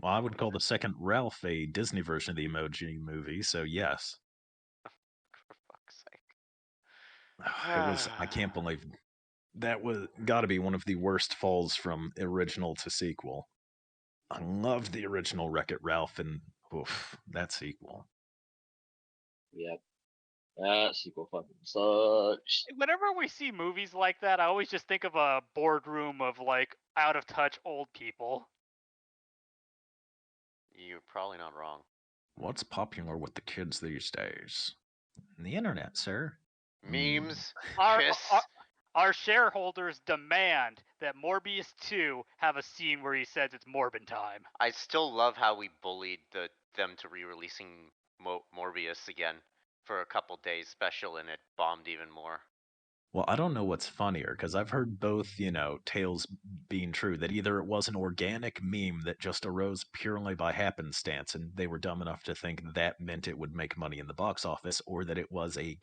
Well, I would call the second Ralph a Disney version of the Emoji Movie, so yes. For fuck's sake. It was, I can't believe, that was gotta be one of the worst falls from original to sequel. I love the original Wreck-It Ralph, and oof, that sequel. Yep. That sequel fucking sucks. Whenever we see movies like that, I always just think of a boardroom of out of touch old people. You're probably not wrong. What's popular with the kids these days? The internet, sir. Memes. Our shareholders demand that Morbius 2 have a scene where he says it's Morbin time. I still love how we bullied them to re-releasing Morbius again for a couple days special, and it bombed even more. Well, I don't know what's funnier because I've heard both, tales being true. That either it was an organic meme that just arose purely by happenstance and they were dumb enough to think that meant it would make money in the box office, or that it was a not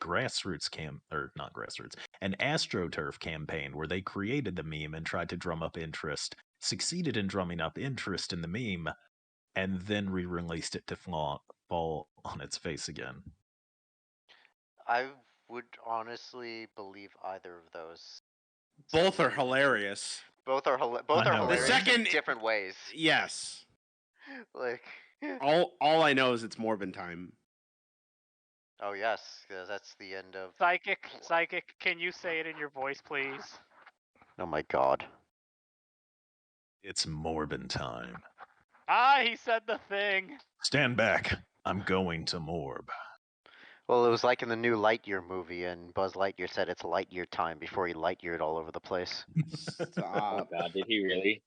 grassroots, an AstroTurf campaign where they created the meme and tried to drum up interest, succeeded in drumming up interest in the meme, and then re-released it to fall on its face again. I would honestly believe either of those. Both are hilarious. Both are I hilarious know, in right? different ways. Yes. Like, All I know is it's Morbin time. oh yes, that's the end of. Psychic, can you say it in your voice, please? Oh my god. It's Morbin time. Ah, he said the thing. Stand back. I'm going to Morb. Well, it was like in the new Lightyear movie, and Buzz Lightyear said it's Lightyear time before he Lightyeared all over the place. Oh Stop. God, did he really?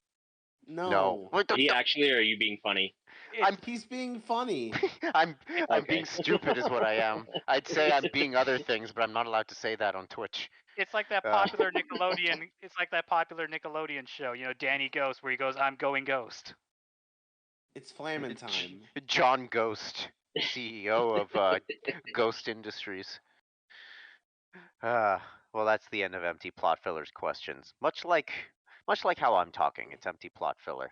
No. What Did he actually, or are you being funny? He's being funny. I'm Okay. being stupid is what I am. I'd say I'm being other things, but I'm not allowed to say that on Twitch. It's like that popular Nickelodeon. It's like that popular Nickelodeon show, Danny Ghost, where he goes, "I'm going ghost." It's Flamin' time. John Ghost, CEO of Ghost Industries. Well, that's the end of empty plot fillers questions. Much like how I'm talking, it's empty plot filler.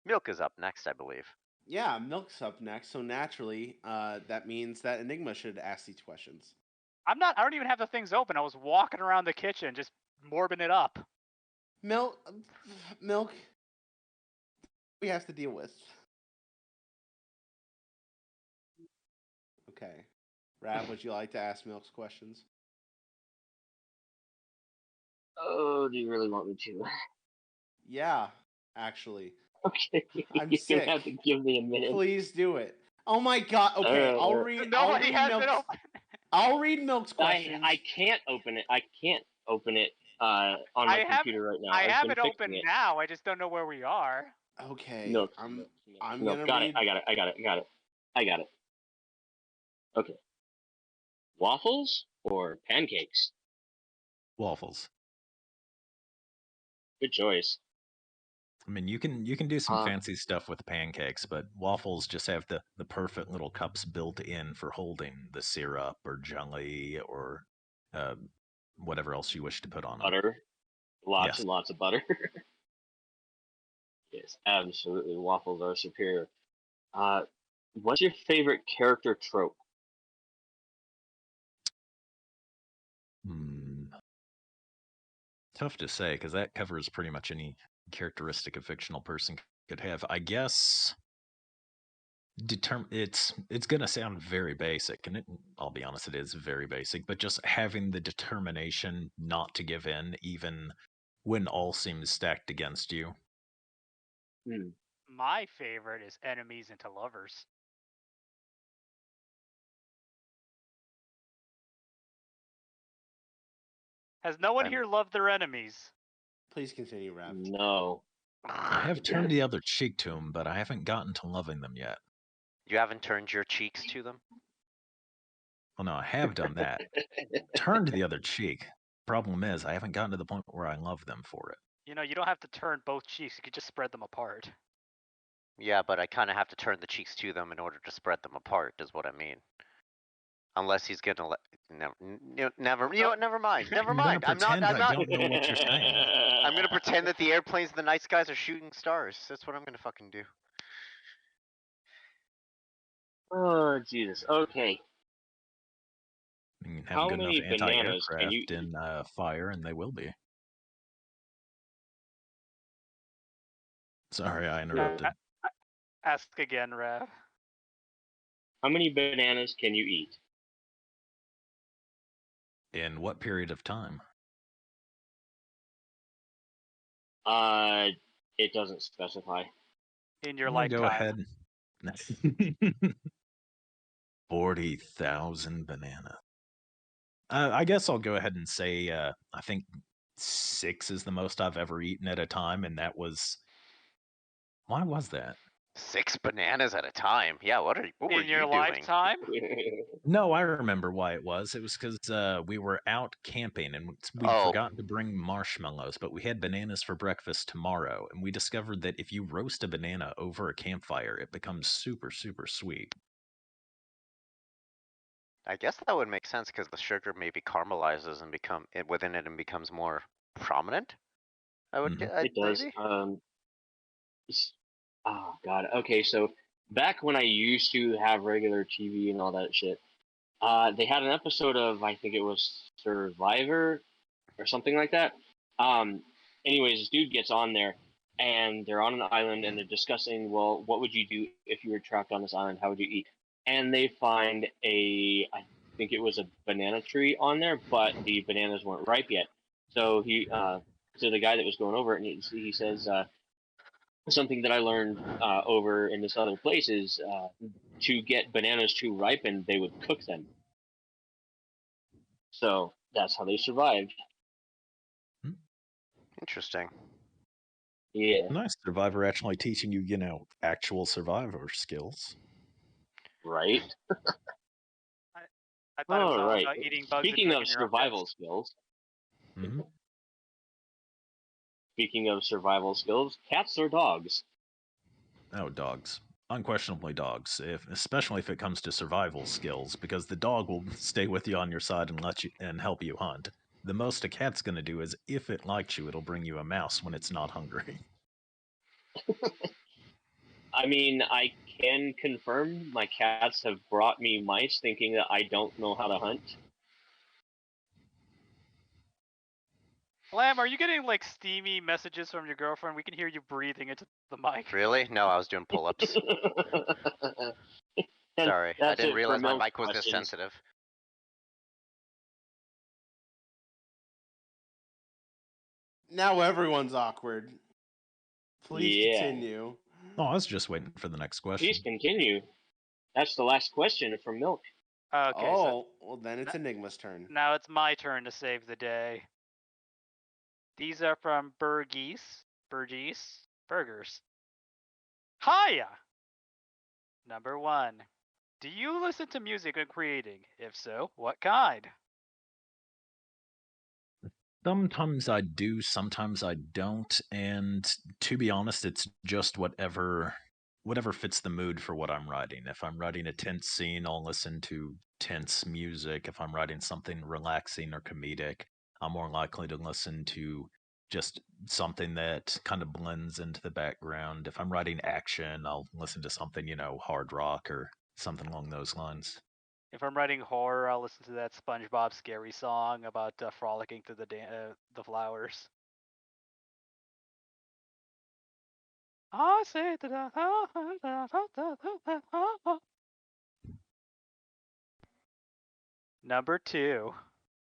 Milk is up next, I believe. Yeah, Milk's up next, so naturally, that means that Enigma should ask these questions. I don't even have the things open. I was walking around the kitchen, just morbing it up. Milk, we have to deal with. Okay. Rav, would you like to ask Milk's questions? Oh, do you really want me to? Yeah, actually. Okay. I'm You're sick. gonna have to give me a minute. Please do it. Oh my god. Okay, I'll read. Nobody has it open. I'll read Milk's questions. I can't open it. I can't open it on my computer right now. I have been it open fixing it. now. I just don't know where we are. Okay. No, I'm no, gonna got read. it. I got it. Okay. Waffles or pancakes? Waffles. Good choice. I mean, you can do some fancy stuff with pancakes, but waffles just have the perfect little cups built in for holding the syrup or jelly or whatever else you wish to put on them. Butter. Lots Yes. and lots of butter. Yes, absolutely. Waffles are superior. What's your favorite character trope? Tough to say, because that covers pretty much any characteristic a fictional person could have. I guess it's gonna sound very basic, and I'll be honest, it is very basic, but just having the determination not to give in even when all seems stacked against you. My favorite is enemies into lovers. Has no one here loved their enemies? Please continue, Rav. No. I have turned the other cheek to them, but I haven't gotten to loving them yet. You haven't turned your cheeks to them? Well, no, I have done that. Turned the other cheek. Problem is, I haven't gotten to the point where I love them for it. You don't have to turn both cheeks. You could just spread them apart. Yeah, but I kind of have to turn the cheeks to them in order to spread them apart, is what I mean. Unless he's gonna let never mind. Never mind. I'm not. I don't know what you're saying. I'm gonna pretend that the airplanes and the night skies are shooting stars. That's what I'm gonna fucking do. Oh Jesus. Okay. You can have good enough anti-aircraft in fire, and they will be. Sorry, I interrupted. Ask again, Rav. How many bananas can you eat? In what period of time? It doesn't specify. In your lifetime. Go ahead. 40,000 bananas. I guess I'll go ahead and say I think 6 is the most I've ever eaten at a time, and that was... Why was that? 6 bananas at a time. Yeah, what were In your you doing? lifetime? No, I remember why it was. It was because we were out camping and we'd Oh. forgotten to bring marshmallows, but we had bananas for breakfast tomorrow. And we discovered that if you roast a banana over a campfire, it becomes super, super sweet. I guess that would make sense because the sugar maybe caramelizes and within it and becomes more prominent. I would Mhm. get It does. maybe. Oh god. Okay, so back when I used to have regular TV and all that shit, they had an episode of, I think it was Survivor or something like that. Anyways, this dude gets on there and they're on an island and they're discussing, well, what would you do if you were trapped on this island? How would you eat? And they find I think it was a banana tree on there, but the bananas weren't ripe yet. So so the guy that was going over it, and he says, something that I learned over in this other place is to get bananas to ripen, they would cook them. So that's how they survived. Interesting. Yeah. Nice. Survivor actually teaching you, actual survivor skills. Right. I thought it was All all right. about eating bugs Speaking and of drinking your own survival piss. skills, Hmm. cats or dogs? Oh, dogs. Unquestionably dogs, especially if it comes to survival skills, because the dog will stay with you on your side and let you and help you hunt. The most a cat's gonna do is, if it likes you, it'll bring you a mouse when it's not hungry. I mean, I can confirm my cats have brought me mice thinking that I don't know how to hunt. Lamb, are you getting like steamy messages from your girlfriend? We can hear you breathing into the mic. Really? No, I was doing pull-ups. Sorry, I That's didn't it for realize my Milk's mic was this questions. sensitive. Now everyone's awkward. Please Yeah. continue. Oh, I was just waiting for the next question. Please continue. That's the last question from Milk. Okay, so Well then it's Enigma's turn. now it's my turn to save the day. These are from Burgers. Hiya! Number 1. Do you listen to music when creating? If so, what kind? Sometimes I do, sometimes I don't, and to be honest, it's just whatever fits the mood for what I'm writing. If I'm writing a tense scene, I'll listen to tense music. If I'm writing something relaxing or comedic, I'm more likely to listen to just something that kind of blends into the background. If I'm writing action, I'll listen to something, hard rock or something along those lines. If I'm writing horror, I'll listen to that SpongeBob scary song about frolicking through the flowers. I say Number 2.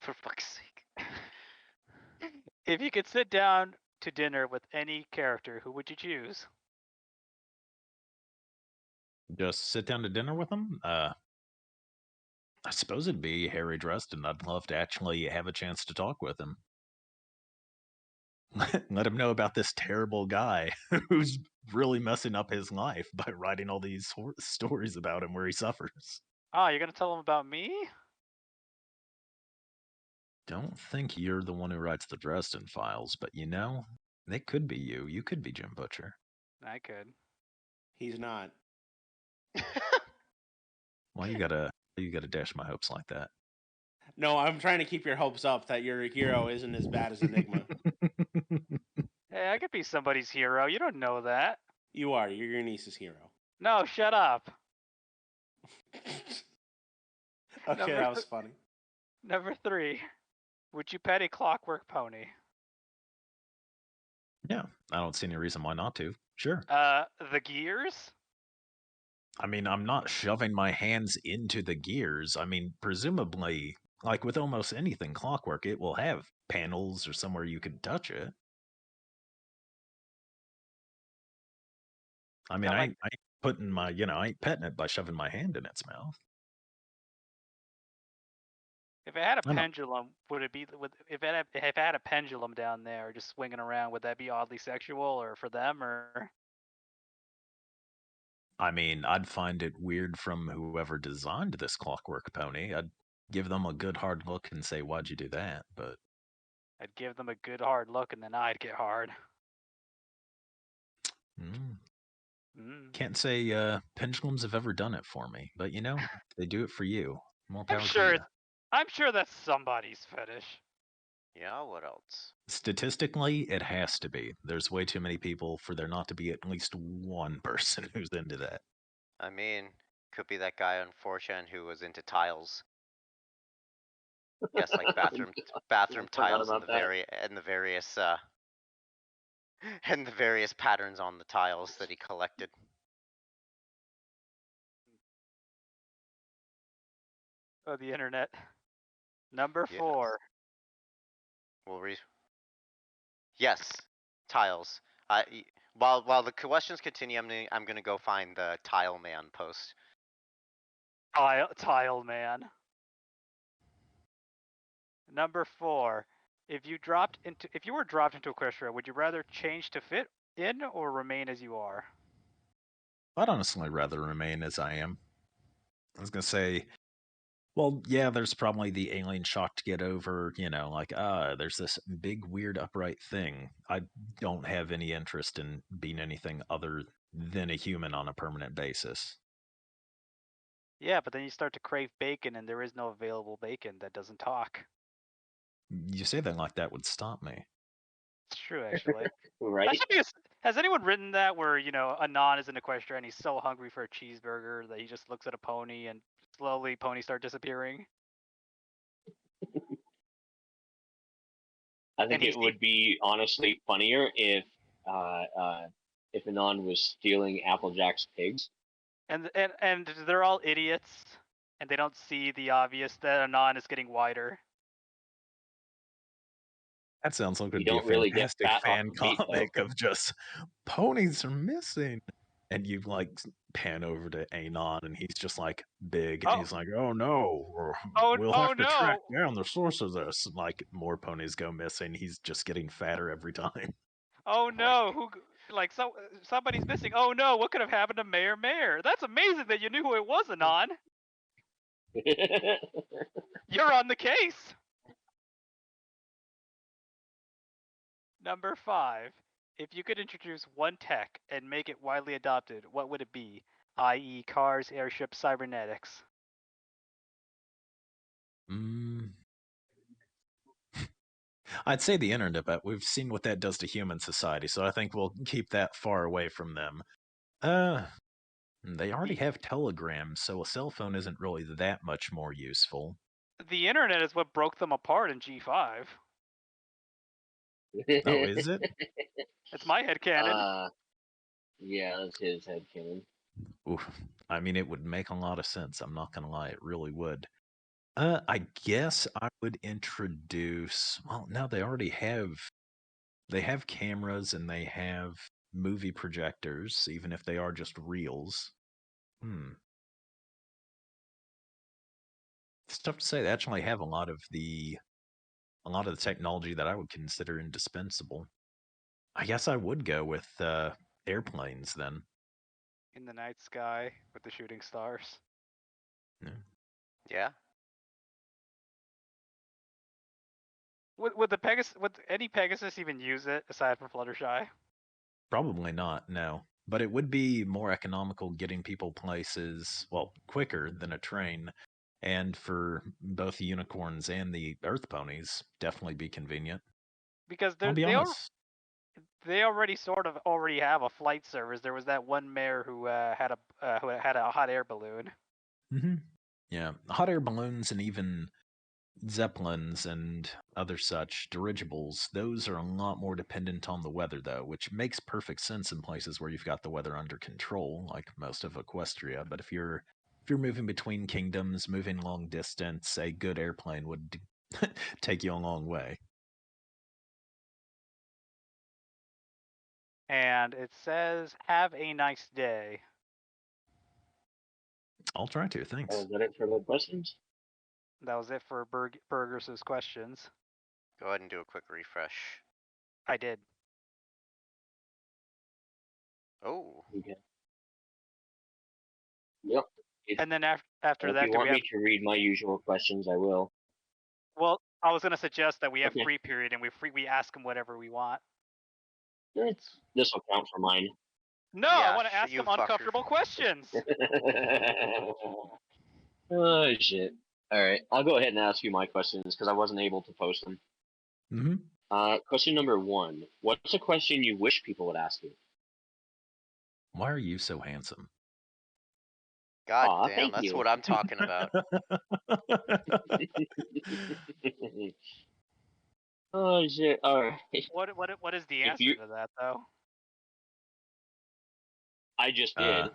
For fuck's sake. If you could sit down to dinner with any character, who would you choose? Just sit down to dinner with them? I suppose it'd be Harry Dresden. I'd love to actually have a chance to talk with him. Let him know about this terrible guy who's really messing up his life by writing all these stories about him where he suffers. Oh, you're gonna tell him about me? Don't think you're the one who writes the Dresden Files, but it could be you. You could be Jim Butcher. I could. He's not. Why you gotta dash my hopes like that? No, I'm trying to keep your hopes up that your hero isn't as bad as Enigma. Hey, I could be somebody's hero. You don't know that. You are. You're your niece's hero. No, shut up. Okay, that was funny. Number 3. Would you pet a clockwork pony? Yeah, I don't see any reason why not to. Sure. The gears? I mean, I'm not shoving my hands into the gears. I mean, presumably, like with almost anything clockwork, it will have panels or somewhere you can touch it. I mean, I ain't putting my, I ain't petting it by shoving my hand in its mouth. If it had a I know. pendulum, would it be if it had a pendulum down there just swinging around, would that be oddly sexual or for them or I mean, I'd find it weird from whoever designed this clockwork pony. I'd give them a good hard look and say, "Why'd you do that?" But I'd give them a good hard look, and then I'd get hard. can't say pendulums have ever done it for me. But they do it for you. More I'm power to sure. you. I'm sure that's somebody's fetish. Yeah, what else? Statistically, it has to be. There's way too many people for there not to be at least one person who's into that. I mean, could be that guy on 4chan who was into tiles. Yes, like bathroom forgot tiles about that. and the various and the various patterns on the tiles that he collected. Oh, the internet. Number Yes. 4. Yes, tiles. While the questions continue, I'm gonna go find the Tile Man post. Tile man. Number 4. If you were dropped into Equestria, would you rather change to fit in or remain as you are? I'd honestly rather remain as I am. I was gonna say, well, yeah, there's probably the alien shock to get over, there's this big weird upright thing. I don't have any interest in being anything other than a human on a permanent basis. Yeah, but then you start to crave bacon, and there is no available bacon that doesn't talk. You say that like that would stop me. It's true, actually. Right? Has anyone written that where, Anon is in Equestria and he's so hungry for a cheeseburger that he just looks at a pony and slowly ponies start disappearing? I think it would be honestly funnier if Anon was stealing Applejack's pigs. And they're all idiots, and they don't see the obvious that Anon is getting wider. That sounds like You it'd be a don't really get fantastic fat off fan the meat, though. comic of just ponies are missing. And you pan over to Anon and he's just like big and he's like, "Oh no, we'll have to track down the source of this." And, more ponies go missing. He's just getting fatter every time. Oh no, somebody's missing. Oh no, what could have happened to Mayor? That's amazing that you knew who it was, Anon. You're on the case. Number 5. If you could introduce one tech and make it widely adopted, what would it be? I.e. cars, airships, cybernetics. I'd say the internet, but we've seen what that does to human society, so I think we'll keep that far away from them. They already have telegrams, so a cell phone isn't really that much more useful. The internet is what broke them apart in G5. Oh, is it? It's my headcanon. Yeah, that's his headcanon. Oof. I mean, it would make a lot of sense. I'm not gonna lie, it really would. I guess I would introduce. Well, no, they already have. They have cameras and they have movie projectors, even if they are just reels. It's tough to say. They actually have a lot of the technology that I would consider indispensable. I guess I would go with airplanes then. In the night sky with the shooting stars. Yeah. Would any Pegasus even use it aside from Fluttershy? Probably not, no. But it would be more economical getting people places, well, quicker than a train. And for both the unicorns and the earth ponies, definitely be convenient. Because I'll be honest. They already already have a flight service. There was that one mayor who had a hot air balloon. Yeah, hot air balloons and even zeppelins and other such dirigibles, those are a lot more dependent on the weather though, which makes perfect sense in places where you've got the weather under control, like most of Equestria. But if you're moving between kingdoms, moving long distance, a good airplane would take you a long way. And it says, "Have a nice day." I'll try to, thanks. Oh, is that it for the questions? That was it for Burgers' questions. Go ahead and do a quick refresh. I did. Oh. Okay. Yep. And then after If that, you do we want have? me to read my usual questions, I will. Well, I was gonna suggest that we have Okay. free period and we ask him whatever we want. This will count for mine. No, Yeah, I want to ask you him fucker. uncomfortable questions. Oh shit! All right, I'll go ahead and ask you my questions because I wasn't able to post them. Mm-hmm. Question number 1: what's a question you wish people would ask you? Why are you so handsome? God Aw, damn, thank that's you. what I'm talking about. Oh shit! All right. What is the If answer you, to that though? I just did.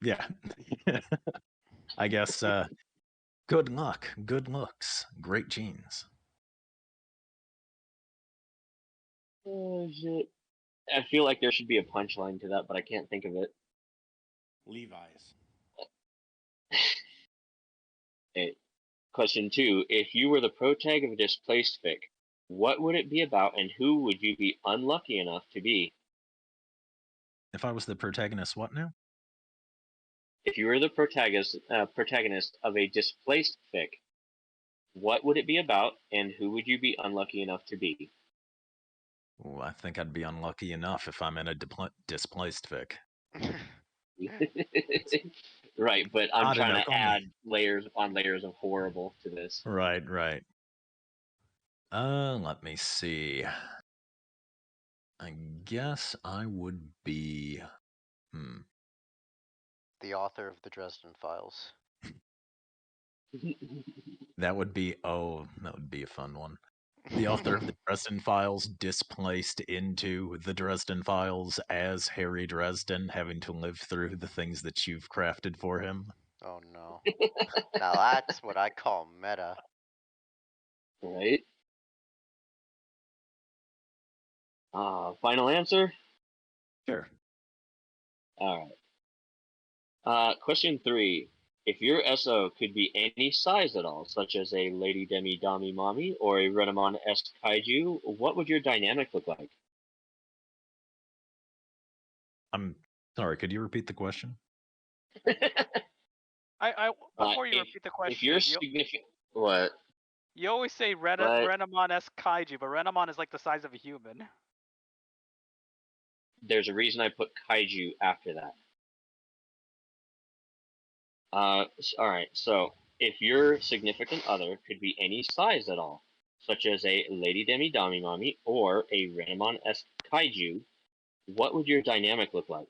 Yeah. I guess good luck, good looks, great genes. Oh shit! I feel like there should be a punchline to that, but I can't think of it. Levi's. Okay. Question 2: if you were the protag of a displaced fic, what would it be about, and who would you be unlucky enough to be? If I was the protagonist, what now? If you were the protagonist of a displaced fic, what would it be about, and who would you be unlucky enough to be? Well, I think I'd be unlucky enough if I'm in a displaced fic. Right, but I'm Odd trying enough, to add layers upon layers of horrible to this. Right. Let me see. I guess I would be. The author of the Dresden Files. That would be a fun one. The author of the Dresden Files displaced into the Dresden Files as Harry Dresden, having to live through the things that you've crafted for him. Oh no. Now that's what I call meta. Right? Final answer? Sure. All right. Question 3. If your SO could be any size at all, such as a Lady Demi Dami Mommy or a Renamon-esque kaiju, what would your dynamic look like? I'm sorry, could you repeat the question? Before you repeat the question, if you're significant, what? You always say What? Renamon-esque kaiju, but Renamon is like the size of a human. There's a reason I put kaiju after that. All right. So, if your significant other could be any size at all, such as a Lady Demi Dami Mommy or a Renamon-esque kaiju, what would your dynamic look like?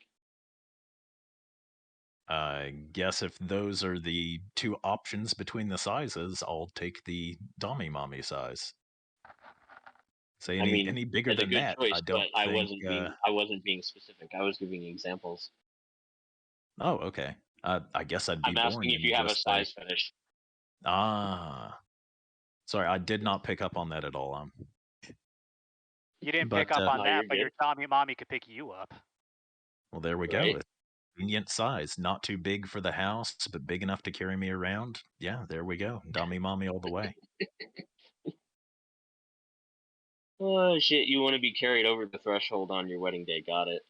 I guess if those are the two options between the sizes, I'll take the Dami Mommy size. Say any bigger that's a than good that, choice, I but don't I think. wasn't being specific. I was giving examples. Oh, okay. I guess I'd be I'm born asking if in you have a just size fetish. Sorry, I did not pick up on that at all. You didn't pick up on that, but your Dami Mommy could pick you up. Well, there we Right? go. Convenient size, not too big for the house, but big enough to carry me around. Yeah, there we go. Dami Mommy all the way. Oh shit! You want to be carried over the threshold on your wedding day? Got it.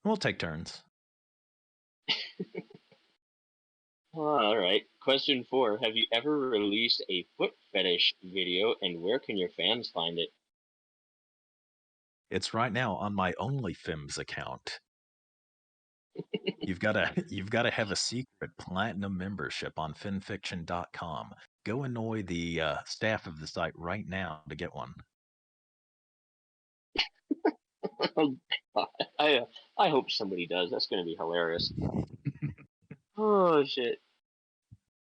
We'll take turns. All right. Question 4. Have you ever released a foot fetish video, and where can your fans find it? It's right now on my OnlyFims account. You've got to have a secret platinum membership on finfiction.com. Go annoy the staff of the site right now to get one. I hope somebody does. That's going to be hilarious. Oh shit!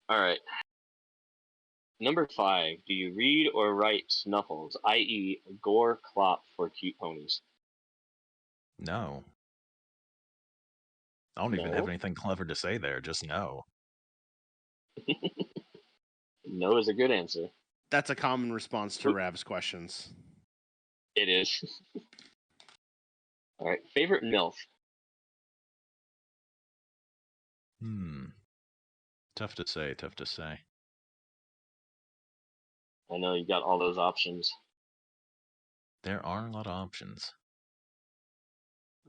All right. Number 5. Do you read or write snuffles, i.e., gore clop for cute ponies? No. I don't even have anything clever to say there. Just no. No is a good answer. That's a common response to Rav's questions. It is. All right. Favorite MILF? Tough to say. I know you got all those options. There are a lot of options.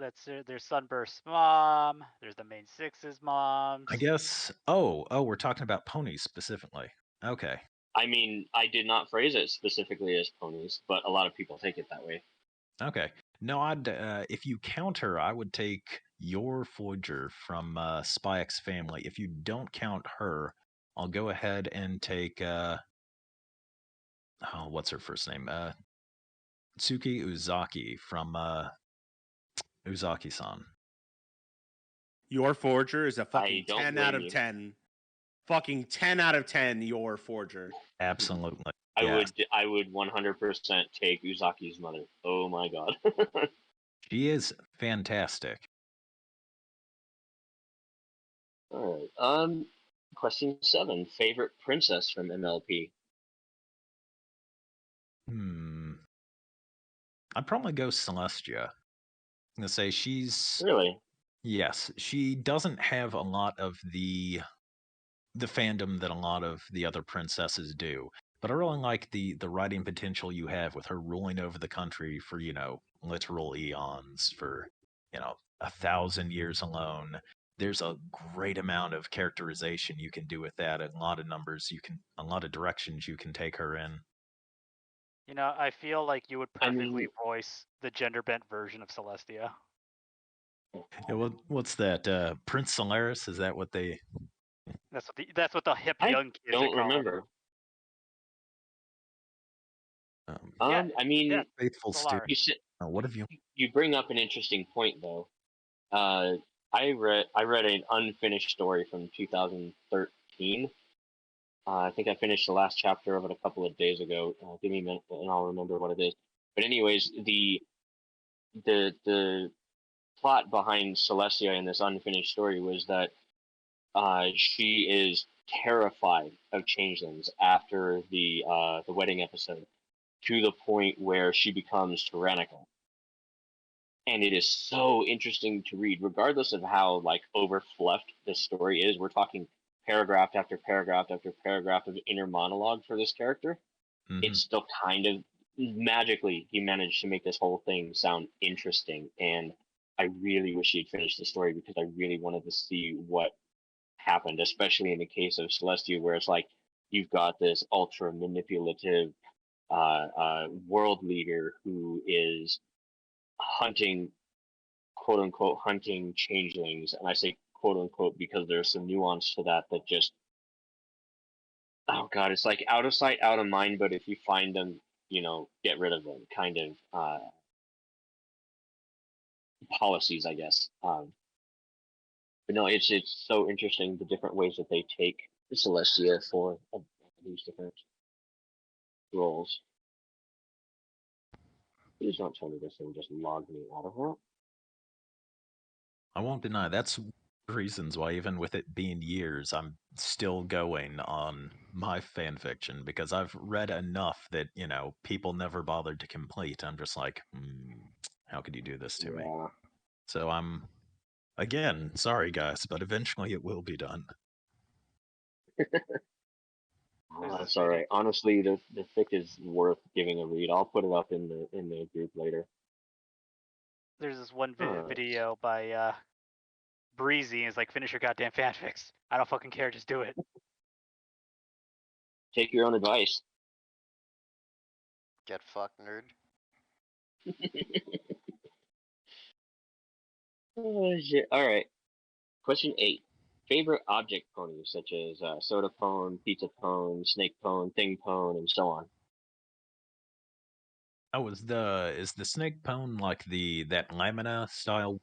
There's Sunburst's mom. There's the main six's moms. I guess. Oh, we're talking about ponies specifically. Okay. I mean, I did not phrase it specifically as ponies, but a lot of people take it that way. Okay. No, I'd if you count her, I would take your Forger from Spy X Family. If you don't count her, I'll go ahead and take what's her first name? Tsuki Uzaki from Uzaki-san. Your Forger is a I fucking don't 10 out blame of you. 10. Fucking 10 out of 10, Your Forger. Absolutely. I yes. would 100% take Uzaki's mother. Oh my god. She is fantastic. All right. Question 7. Favorite princess from MLP? I'd probably go Celestia. I'm gonna say she's Really? yes. She doesn't have a lot of the fandom that a lot of the other princesses do. But I really like the writing potential you have with her ruling over the country for, literal eons, for, 1,000 years alone. There's a great amount of characterization you can do with that, and a lot of a lot of directions you can take her in. I feel like you would I perfectly mean- voice the gender bent version of Celestia. Yeah, what's that? Prince Solaris? Is that what they? That's what the hip I young kids don't are calling remember. Yeah, I mean, yeah, Faithful Solaris. student. What have you? you bring up an interesting point though. I read an unfinished story from 2013. I think I finished the last chapter of it a couple of days ago. Give me a minute, and I'll remember what it is. But anyways, the plot behind Celestia in this unfinished story was that she is terrified of changelings after the wedding episode, to the point where she becomes tyrannical. And it is so interesting to read, regardless of how like overfluffed this story is. We're talking paragraph after paragraph after paragraph of inner monologue for this character. Mhm. It's still kind of magically he managed to make this whole thing sound interesting, and I really wish he'd finished the story because I really wanted to see what happened, especially in the case of Celestia, where it's like you've got this ultra manipulative world leader who is hunting, quote unquote, hunting changelings, and I say quote unquote because there's some nuance to that just, oh god, it's like out of sight, out of mind. But if you find them, get rid of them, kind of policies, I guess. But no, it's so interesting the different ways that they take Celestia for these different roles. Please don't tell me this thing just logged me out of that. I won't deny that's reasons why, even with it being years, I'm still going on my fan fiction, because I've read enough that, people never bothered to complete. I'm just like, how could you do this to me? So I'm, again, sorry guys, but eventually it will be done. That's all right. Honestly, the fic is worth giving a read. I'll put it up in the group later. There's this one video by Breezy, and it's like, finish your goddamn fanfics. I don't fucking care, just do it. Take your own advice. Get fucked, nerd. Oh, shit. All right. Question 8. Favorite object ponies, such as soda pone, pizza pone, snake pone, thing pone, and so on. Oh, is the snake pone like that Lamina style?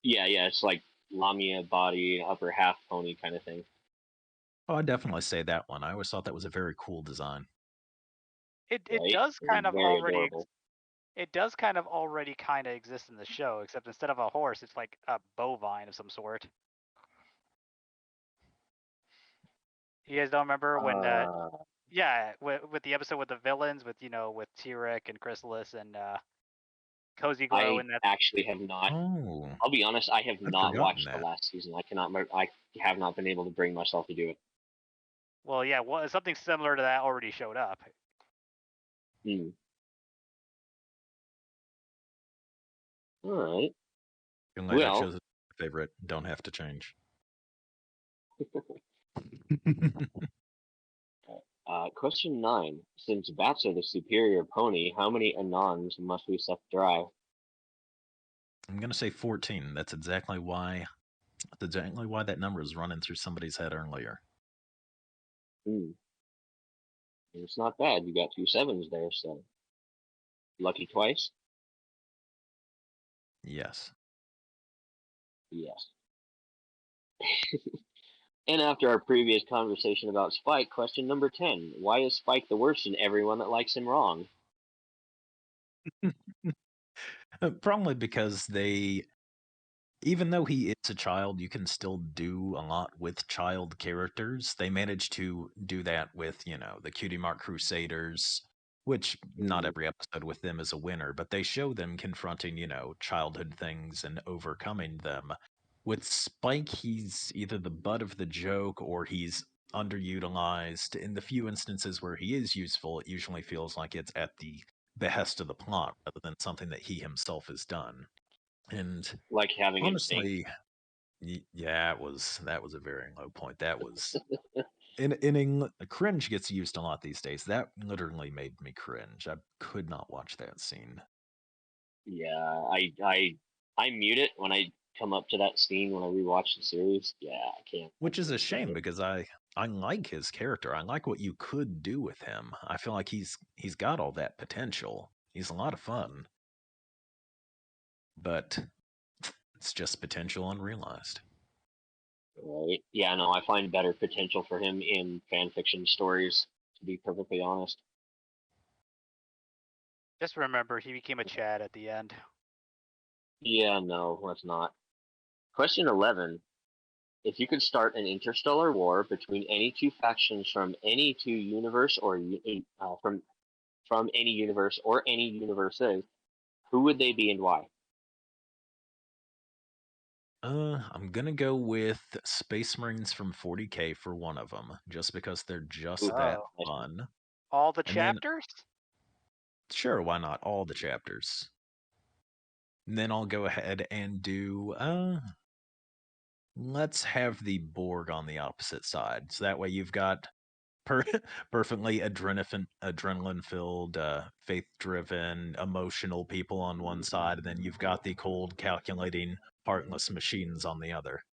Yeah, it's like Lamia body, upper half pony kind of thing. Oh, I'd definitely say that one. I always thought that was a very cool design. It Right? does It's kind of very already adorable. it does kind of already kind of exist in the show, except instead of a horse, it's like a bovine of some sort. You guys don't remember when yeah, with the episode with the villains, with with T-Rex and Chrysalis and Cozy Glow, I and that. actually have not. Oh, I'll be honest. I have I'd not forgotten watched the that. last season. I have not been able to bring myself to do it. Well, yeah, something similar to that already showed up. All right. Green Lantern Well, shows is my favorite. Don't have to change. question 9. Since bats are the superior pony, how many Anons must we suck dry? I'm gonna say 14. That's exactly why that number is running through somebody's head earlier. It's not bad. You got 2 sevens there, so lucky twice. Yes. Yes. And after our previous conversation about Spike, question number 10. Why is Spike the worst and everyone that likes him wrong? Probably because even though he is a child, you can still do a lot with child characters. They managed to do that with, the Cutie Mark Crusaders, which not every episode with them is a winner, but they show them confronting, childhood things and overcoming them. With Spike, he's either the butt of the joke or he's underutilized. In the few instances where he is useful, it usually feels like it's at the behest of the plot rather than something that he himself has done. And Like having him sink. honestly, yeah, that was a very low point. That was in English, cringe gets used a lot these days. That literally made me cringe. I could not watch that scene. Yeah, I mute it when I come up to that scene when I rewatch the series. Yeah, I can't. Which is a shame because I like his character. I like what you could do with him. I feel like he's got all that potential. He's a lot of fun. But it's just potential unrealized. Right. Yeah, no, I find better potential for him in fan fiction stories, to be perfectly honest. Just remember, he became a Chad at the end. Yeah, no, let's not. Question 11. If you could start an interstellar war between any two factions from any two universe or from any universe or any universes, who would they be and why? I'm gonna go with Space Marines from 40K for one of them, just because they're just that Oh. fun. All the And then, chapters? sure, why not? All the chapters. And then I'll go ahead and do, let's have the Borg on the opposite side. So that way you've got perfectly adrenaline-filled, faith-driven, emotional people on one side, and then you've got the cold, calculating, heartless machines on the other.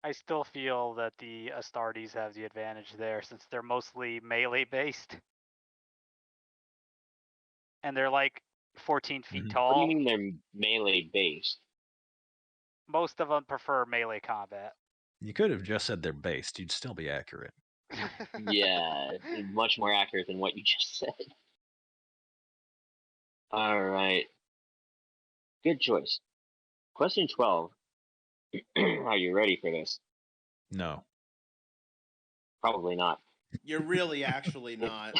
I still feel that the Astartes have the advantage there since they're mostly melee based. And they're like 14 feet Mhm. tall. What do you mean they're melee based? Most of them prefer melee combat. You could have just said they're based. You'd still be accurate. Yeah, much more accurate than what you just said. All right. Good choice. Question 12. Are you ready for this? No. Probably not. You're really actually not.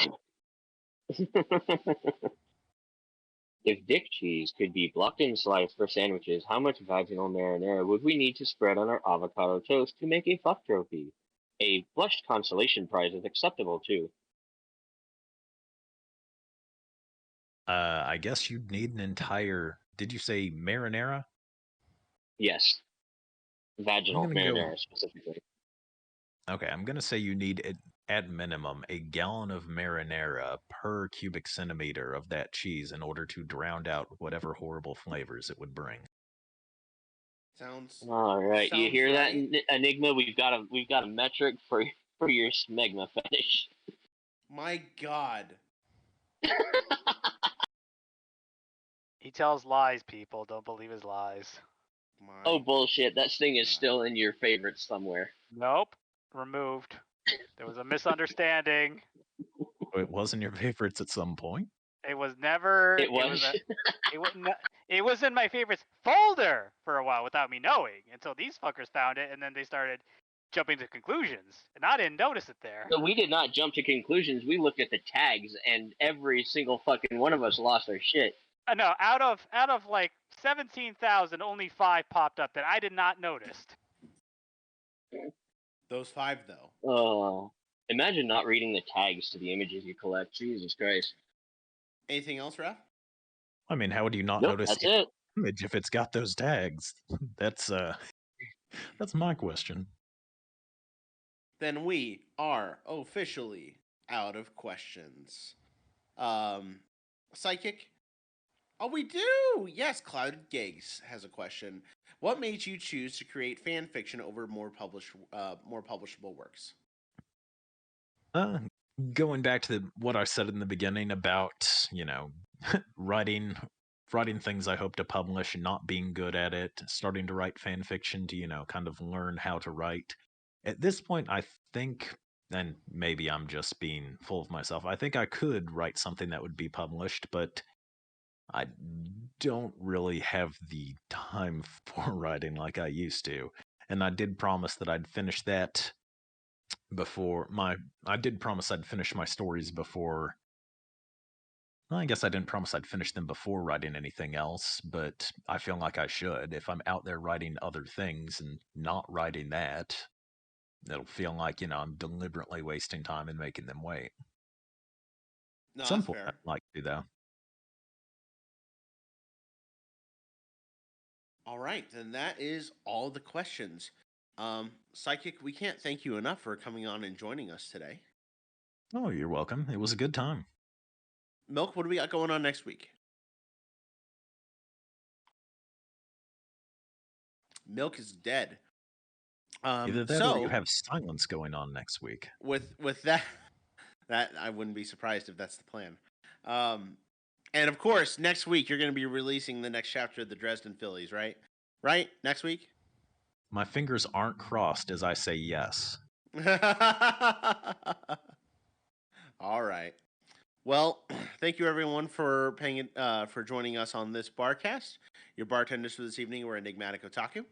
If dick cheese could be blocked and sliced for sandwiches, how much vaginal marinara would we need to spread on our avocado toast to make a fuck trophy? A flushed consolation prize is acceptable too. I guess you'd need an entire. Did you say marinara? Yes. Vaginal gonna go- marinara specifically. Okay, I'm gonna say you need at minimum a gallon of marinara per cubic centimeter of that cheese in order to drown out whatever horrible flavors it would bring. Sounds All right, you sounds hear that, right. Enigma? We've got a metric for your smegma fetish. My God. He tells lies, people. Don't believe his lies. My Oh bullshit! That thing is God. still in your favorites somewhere. Nope. Removed. There was a misunderstanding. It wasn't your favorites at some point. It was never. It was. It was in my favorites folder for a while without me knowing until these fuckers found it and then they started jumping to conclusions and I didn't notice it there. So we did not jump to conclusions. We looked at the tags, and every single fucking one of us lost our shit. No, out of like 17,000, only 5 popped up that I did not notice. Those 5 though. Imagine not reading the tags to the images you collect. Jesus Christ. Anything else, Raph? I mean, how would you not Nope, notice that's it. image if it's got those tags? That's my question. Then we are officially out of questions. Psychic. Oh, we do. Yes, Clouded Gigs has a question. What made you choose to create fan fiction over more publishable works? Going back to what I said in the beginning about, writing things I hope to publish and not being good at it, starting to write fan fiction to, kind of learn how to write. At this point, I think, and maybe I'm just being full of myself, I think I could write something that would be published, but I don't really have the time for writing like I used to. And I did promise that I'd finish that I did promise I'd finish my stories before. Well, I guess I didn't promise I'd finish them before writing anything else, but I feel like I should. If I'm out there writing other things and not writing that, it'll feel like, I'm deliberately wasting time and making them wait. No, Some that's point fair. I'd like to, though. All right, then that is all the questions. Psychic, we can't thank you enough for coming on and joining us today. Oh, you're welcome. It was a good time. Milk, what do we got going on next week? Milk is dead. Either that or you have silence going on next week. With that, I wouldn't be surprised if that's the plan. And of course, next week you're going to be releasing the next chapter of the Dresden Phillies, right? Right? Next week? My fingers aren't crossed as I say yes. All right. Well, thank you everyone for for joining us on this Barcast. Your bartenders for this evening were Enigmatic Otaku.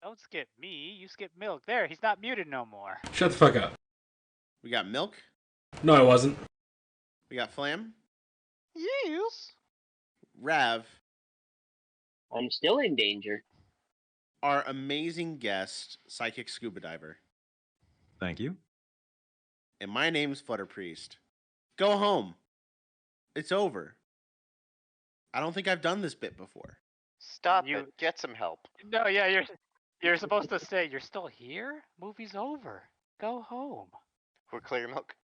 Don't skip me. You skip Milk. There, he's not muted no more. Shut the fuck up. We got Milk. No, I wasn't. We got Flam. Yes. Rav. I'm still in danger. Our amazing guest, PsychicScubaDiver. Thank you. And my name's Flutterpriest. Go home. It's over. I don't think I've done this bit before. Stop You- it. Get some help. No, yeah, you're supposed to say you're still here. Movie's over. Go home. We're clear, Milk.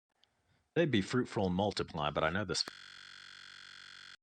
They'd be fruitful and multiply, but I know this